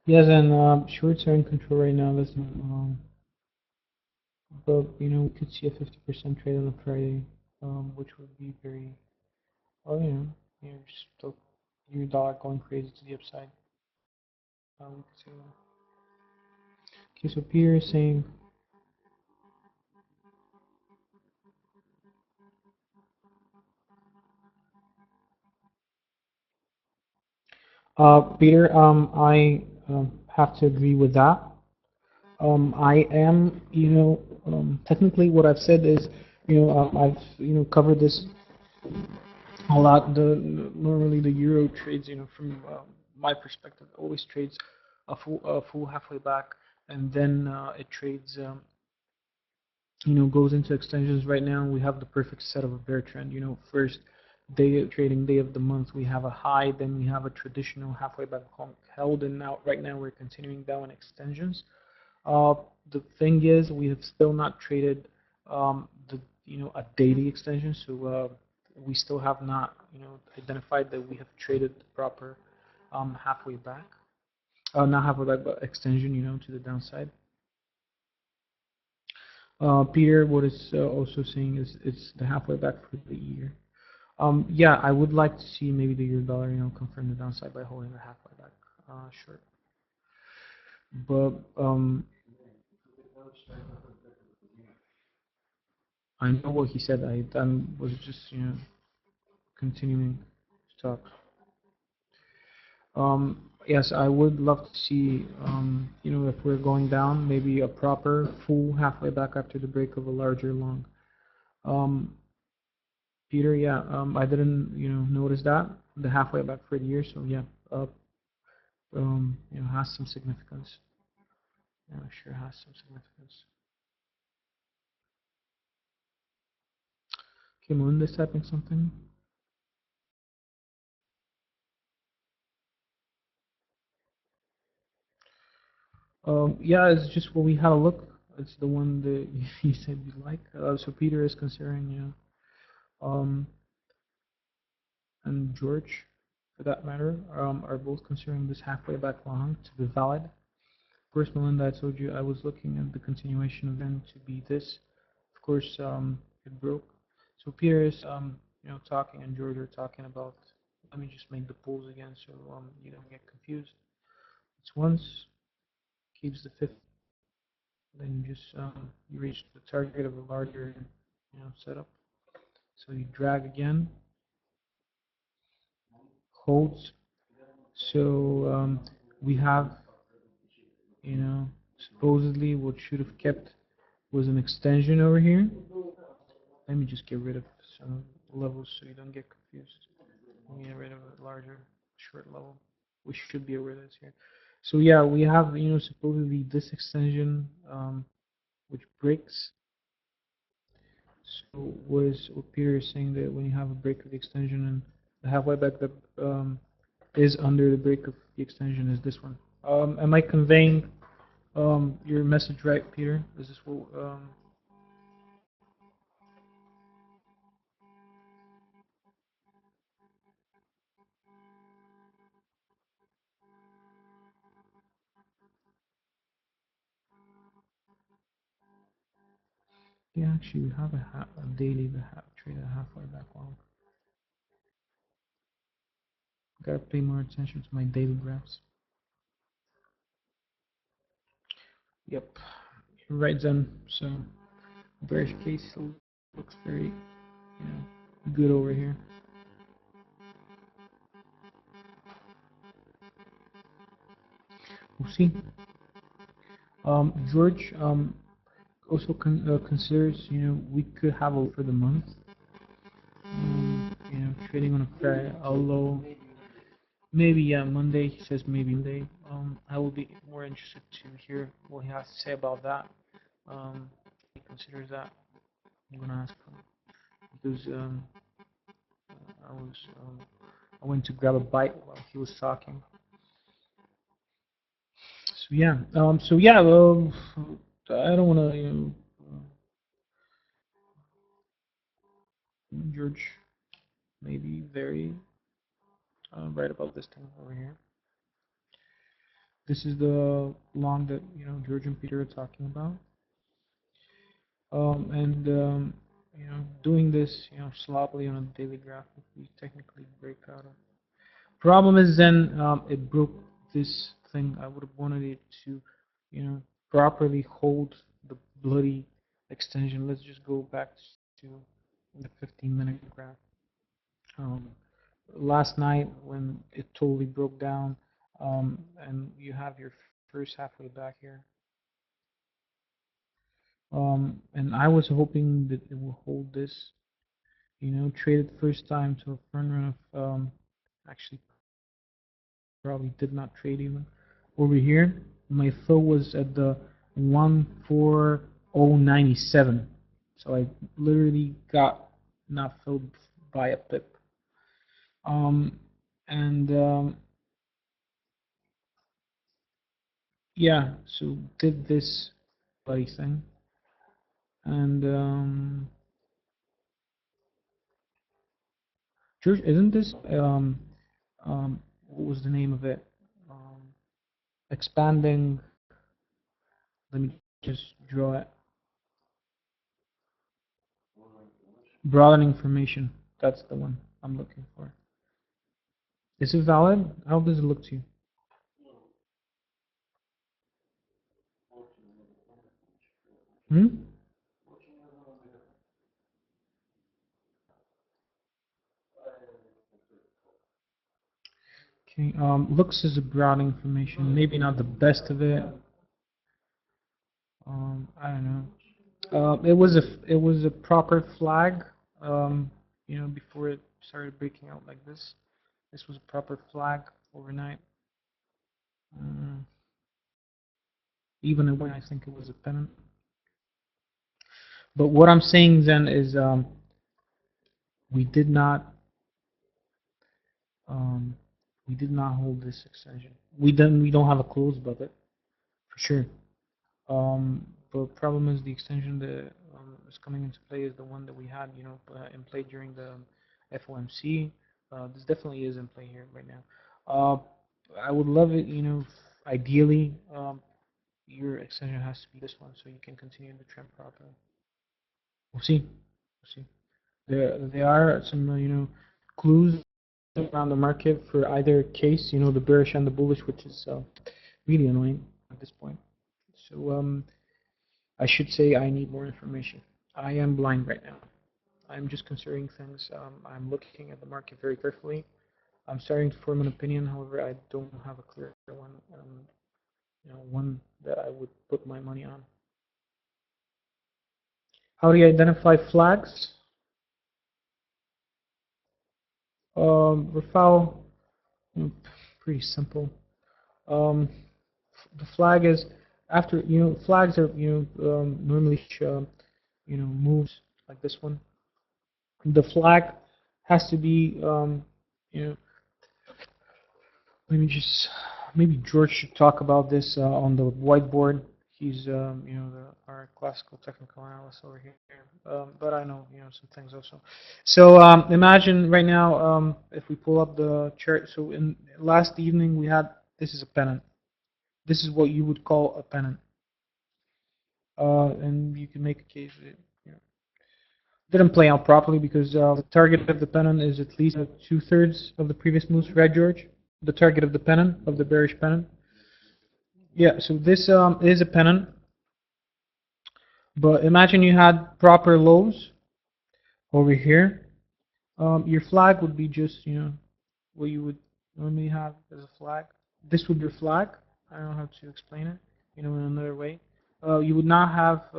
Yes, and shorts are in control right now. That's not wrong. But we could see a 50% trade on a Friday, which would be very, well, still. Euro dollar going crazy to the upside. We could say that. Okay, so Peter is saying, Peter, I have to agree with that. I am, technically what I've said is, I've, covered this a lot. Normally the euro trades, from my perspective, always trades a full halfway back, and then it trades, goes into extensions. Right now we have the perfect set of a bear trend. First trading day of the month, we have a high, then we have a traditional halfway back held, and now right now we're continuing down extensions. Uh, the thing is, we have still not traded a daily extension, so we still have not, identified that we have traded the proper halfway back, not halfway back, but extension, to the downside. Peter, what is also saying is it's the halfway back for the year. Yeah, I would like to see maybe the euro dollar, confirm the downside by holding the halfway back short. But I know what he said. I was just, continuing to talk. Yes, I would love to see, if we're going down, maybe a proper full halfway back after the break of a larger long. Um, Peter, yeah, I didn't, notice that the halfway back for the year. So yeah, has some significance. Yeah, sure has some significance. Okay, Melinda's typing something. Yeah, it's just what we had a look. It's the one that you said you like. So Peter is considering, and George, for that matter, are both considering this halfway back long to be valid. Of course, Melinda, I told you I was looking at the continuation event to be this. Of course, it broke. So Peter is, talking, and George are talking about. Let me just make the polls again so you don't get confused. It's once keeps the fifth, then you just you reach the target of a larger, setup. So you drag again, holds. So we have, supposedly what should have kept was an extension over here. Let me just get rid of some levels so you don't get confused. Let me get rid of a larger short level, which should be where that's here. So yeah, we have, supposedly this extension, which breaks. So what Peter is saying, that when you have a break of the extension and the halfway back that is under the break of the extension is this one. Am I conveying your message right, Peter? Is this what? Yeah, actually, we have a daily that trade a halfway back long. Gotta pay more attention to my daily graphs. Yep, right then. So bearish case looks very, good over here. We'll see. George also considers, we could have a for the month. Trading on a low. Maybe, yeah, Monday. He says maybe Monday. I will be more interested to hear what he has to say about that. He considers that. I'm gonna ask him because I went to grab a bite while he was talking. So yeah. I don't wanna, George maybe very right about this thing over here. This is the long that George and Peter are talking about. And doing this sloppily on a daily graph, we technically break out of Problem is then it broke this thing. I would have wanted it to, you know, properly hold the bloody extension. Let's just go back to the 15-minute graph. Um, Last night when it totally broke down, and you have your first half of the back here. And I was hoping that it will hold this, traded first time to a front run of, actually probably did not trade even. Over here, my fill was at the 14097. So I literally got not filled by a pip. And yeah, so did this buddy thing. And George, isn't this what was the name of it? Expanding. Let me just draw it. Broadening formation. That's the one I'm looking for. Is it valid? How does it look to you? Hmm? Okay. Looks as a broadening formation. Maybe not the best of it. I don't know. It was a proper flag. Before it started breaking out like this. This was a proper flag overnight. Uh, Even when I think it was a pennant. But what I'm saying then is we did not um, we did not hold this extension. We don't have a close above it for sure. But problem is the extension that is coming into play is the one that we had, in play during the FOMC. This definitely is in play here right now. I would love it, ideally, your extension has to be this one so you can continue the trend properly. We'll see. We'll see. There are some, clues around the market for either case, the bearish and the bullish, which is really annoying at this point. So I should say I need more information. I am blind right now. I'm just considering things. I'm looking at the market very carefully. I'm starting to form an opinion. However, I don't have a clear one. One that I would put my money on. How do you identify flags? Rafal, pretty simple. Um, the flag is after flags are normally moves like this one. The flag has to be you know let me just maybe George should talk about this on the whiteboard. He's our classical technical analyst over here, but I know some things also. So imagine right now if we pull up the chart. So in last evening we had this is a pennant. This is what you would call a pennant, and you can make a case that didn't play out properly because the target of the pennant is at least 2/3 of the previous moves, right, George? The target of the pennant, of the bearish pennant. Yeah, so this is a pennant, but imagine you had proper lows over here. Your flag would be just, what you would normally have as a flag. This would be your flag. I don't know how to explain it, in another way. You would not have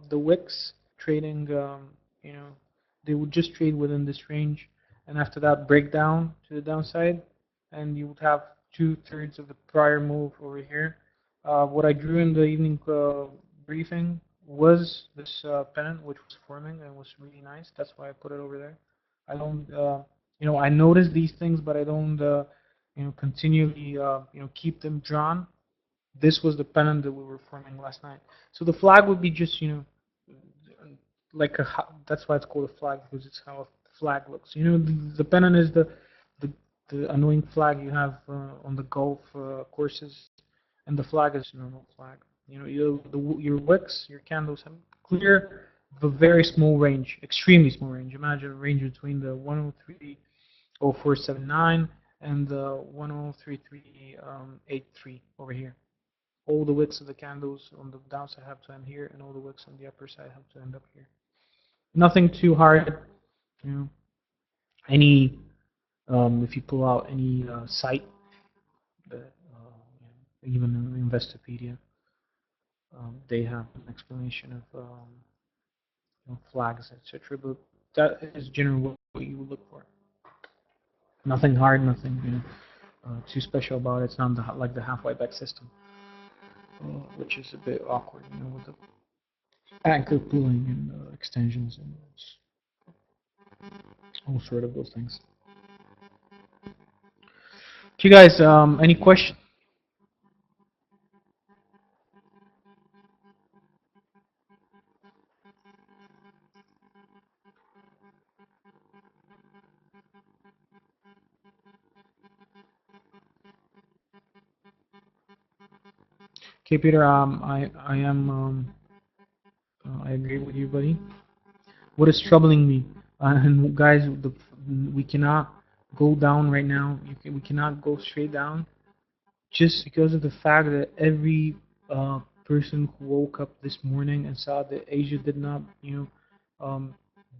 the wicks trading, you know, they would just trade within this range, and after that break down to the downside, and you would have 2/3 of the prior move over here. What I drew in the evening briefing was this pennant, which was forming and was really nice. That's why I put it over there. I don't, I notice these things, but I don't, continually, keep them drawn. This was the pennant that we were forming last night. So the flag would be just, like that's why it's called a flag, because it's how a flag looks. The pennant is the annoying flag you have on the golf courses, and the flag is a normal flag. Your wicks, your candles have clear the very small range, extremely small range. Imagine a range between the 103.0479 and the 103383 over here. All the wicks of the candles on the downside have to end here, and all the wicks on the upper side have to end up here. Nothing too hard, you know. Any if you pull out any site, that, even in Investopedia, they have an explanation of flags, etc. But that is generally what you would look for. Nothing hard, nothing too special about it. It's not like the halfway back system, which is a bit awkward, with the anchor pulling and extensions and all sort of those things. Do you guys any questions? Okay, Peter. I agree with you, buddy. What is troubling me, and guys, we cannot go down right now. We cannot go straight down, just because of the fact that every person who woke up this morning and saw that Asia did not,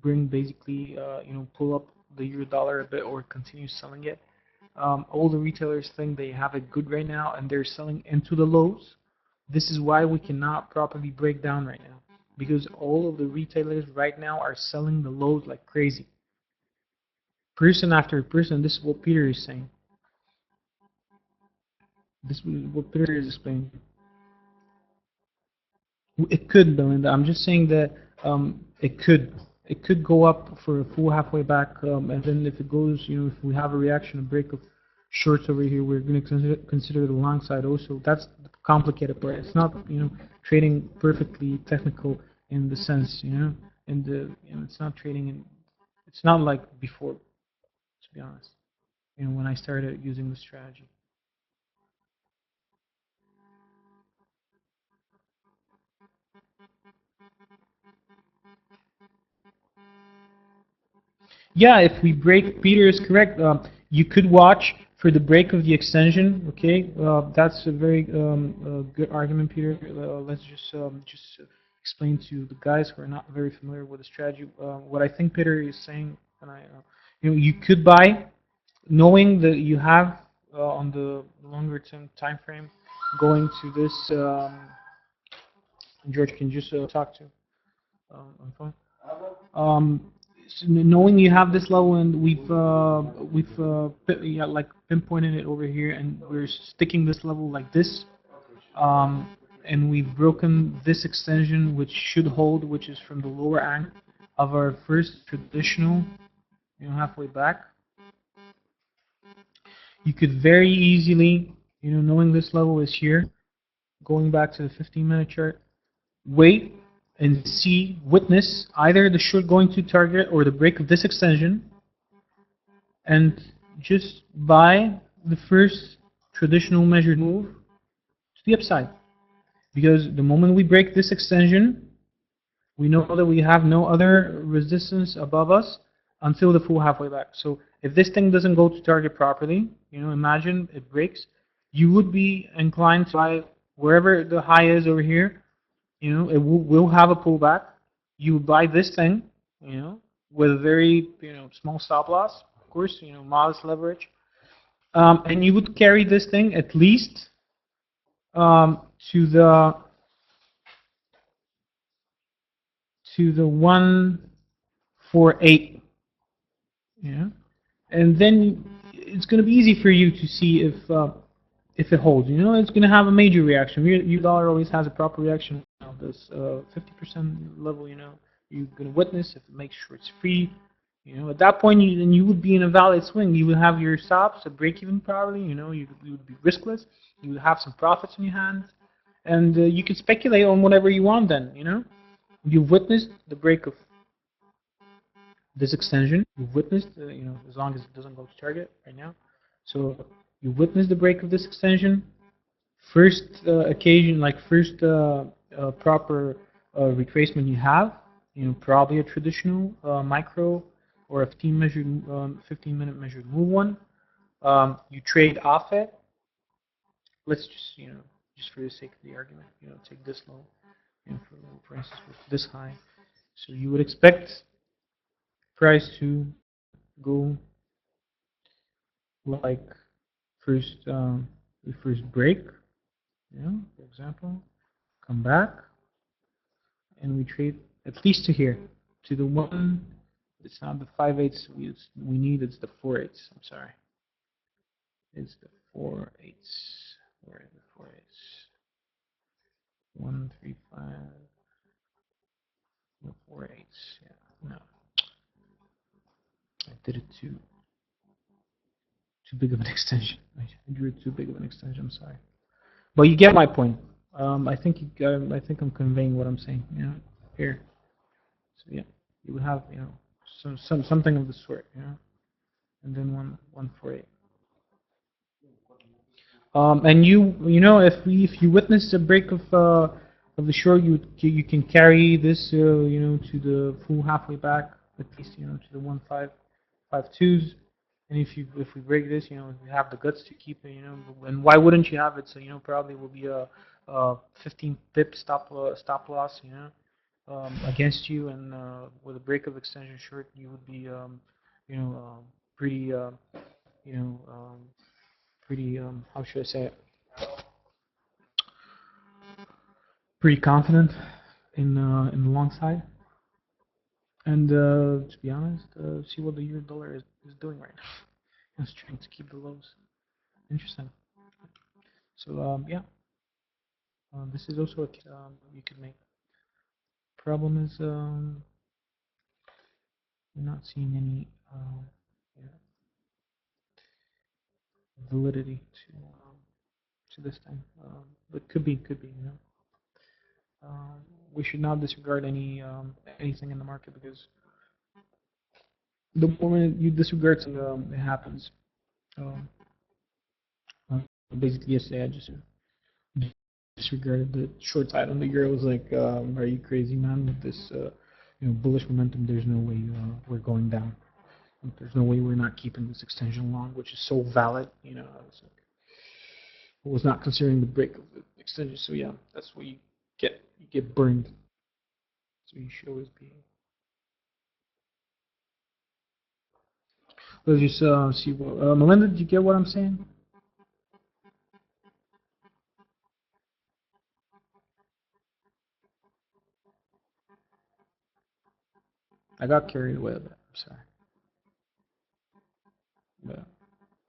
bring basically, pull up the euro dollar a bit or continue selling it. All the retailers think they have it good right now, and they're selling into the lows. This is why we cannot properly break down right now, because all of the retailers right now are selling the lows like crazy. Person after person, this is what Peter is saying. This is what Peter is explaining. It could, Belinda. I'm just saying that it could go up for a full halfway back, and then if it goes, if we have a reaction, a break of shorts over here, we're going to consider the long side also. That's the complicated part. It's not trading perfectly technical in the sense, it's not trading in. It's not like before, to be honest. When I started using the strategy. Yeah, if we break, Peter is correct. You could watch for the break of the extension. Okay, that's a very good argument, Peter. Let's just explain to the guys who are not very familiar with the strategy. What I think Peter is saying, and you could buy, knowing that you have on the longer term time frame, going to this. George, can you just talk to on the phone? Knowing you have this level, and yeah, like pinpointed it over here, and we're sticking this level like this, and we've broken this extension, which should hold, which is from the lower angle of our first traditional, halfway back. You could very easily, knowing this level is here, going back to the 15-minute chart, wait and see, witness either the short going to target or the break of this extension, and just buy the first traditional measured move to the upside. Because the moment we break this extension, we know that we have no other resistance above us until the full halfway back. So if this thing doesn't go to target properly, imagine it breaks, you would be inclined to buy wherever the high is over here. It will have a pullback. You buy this thing, with a very, small stop loss, of course, modest leverage, and you would carry this thing at least to the 148, and then it's going to be easy for you to see if it holds. It's going to have a major reaction. Your dollar always has a proper reaction. This 50% level, you're going to witness if it makes sure it's free. At that point, you would be in a valid swing. You would have your stops at break even probably. You would be riskless. You would have some profits in your hands, and you could speculate on whatever you want. Then, you've witnessed the break of this extension. You've witnessed, as long as it doesn't go to target right now. So you witnessed the break of this extension. First occasion, like first proper retracement you have, probably a traditional micro or a 15-minute measured move one. You trade off it. Let's just, just for the sake of the argument, take this low, for instance, with this high. So you would expect price to go like first, we first break, for example, come back, and we trade at least to here, to the one. It's not the 5/8 we need. It's the 4/8. I'm sorry. It's the 4/8. Where are the 4/8? 135. No 4/8. Yeah. No. I did it too big of an extension. I drew too big of an extension. I'm sorry. But you get my point. I think I'm conveying what I'm saying. Here. So yeah, you would have something of the sort. And then 148. And if you witness a break of the short, you can carry this to the full halfway back, at least to the 1.552s. And if we break this, we have the guts to keep it, and why wouldn't you have it? So probably will be a 15 pip stop loss, against you, and with a break of extension short, you would be pretty pretty how should I say it? Pretty confident in the long side. And to be honest, see what the euro dollar is doing right now. It's trying to keep the lows. Interesting. So yeah, this is also a you could make. Problem is we're not seeing any yeah, validity to this thing, but could be. We should not disregard anything in the market, because the moment you disregard something, it happens. Um, Basically, yesterday I just disregarded the short side on the euro. I was like, "Are you crazy, man? With this, bullish momentum, there's no way we're going down. There's no way we're not keeping this extension long, which is so valid." I was not considering the break of the extension. So yeah, that's what you get. You get burned. So you should always be. Let's just see what Melinda. Did you get what I'm saying? I got carried away a bit. I'm sorry, but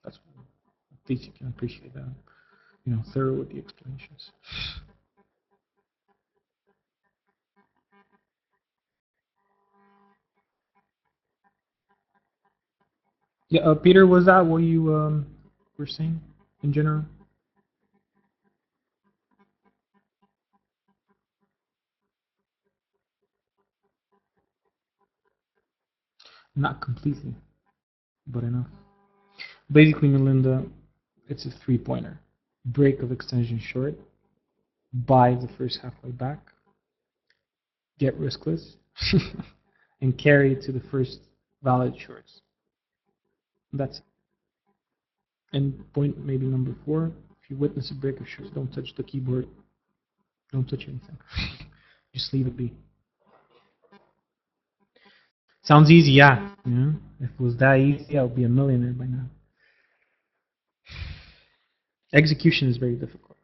that's at least you can appreciate that. Thorough with the explanations. Yeah, Peter, was that what you were saying in general? Not completely, but enough. Basically, Melinda, it's a three-pointer. Break of extension short, buy the first halfway back, get riskless, and carry it to the first valid shorts. That's it. And point maybe number 4, if you witness a break of shorts, don't touch the keyboard. Don't touch anything. Just leave it be. Sounds easy, yeah. If it was that easy, I would be a millionaire by now. Execution is very difficult.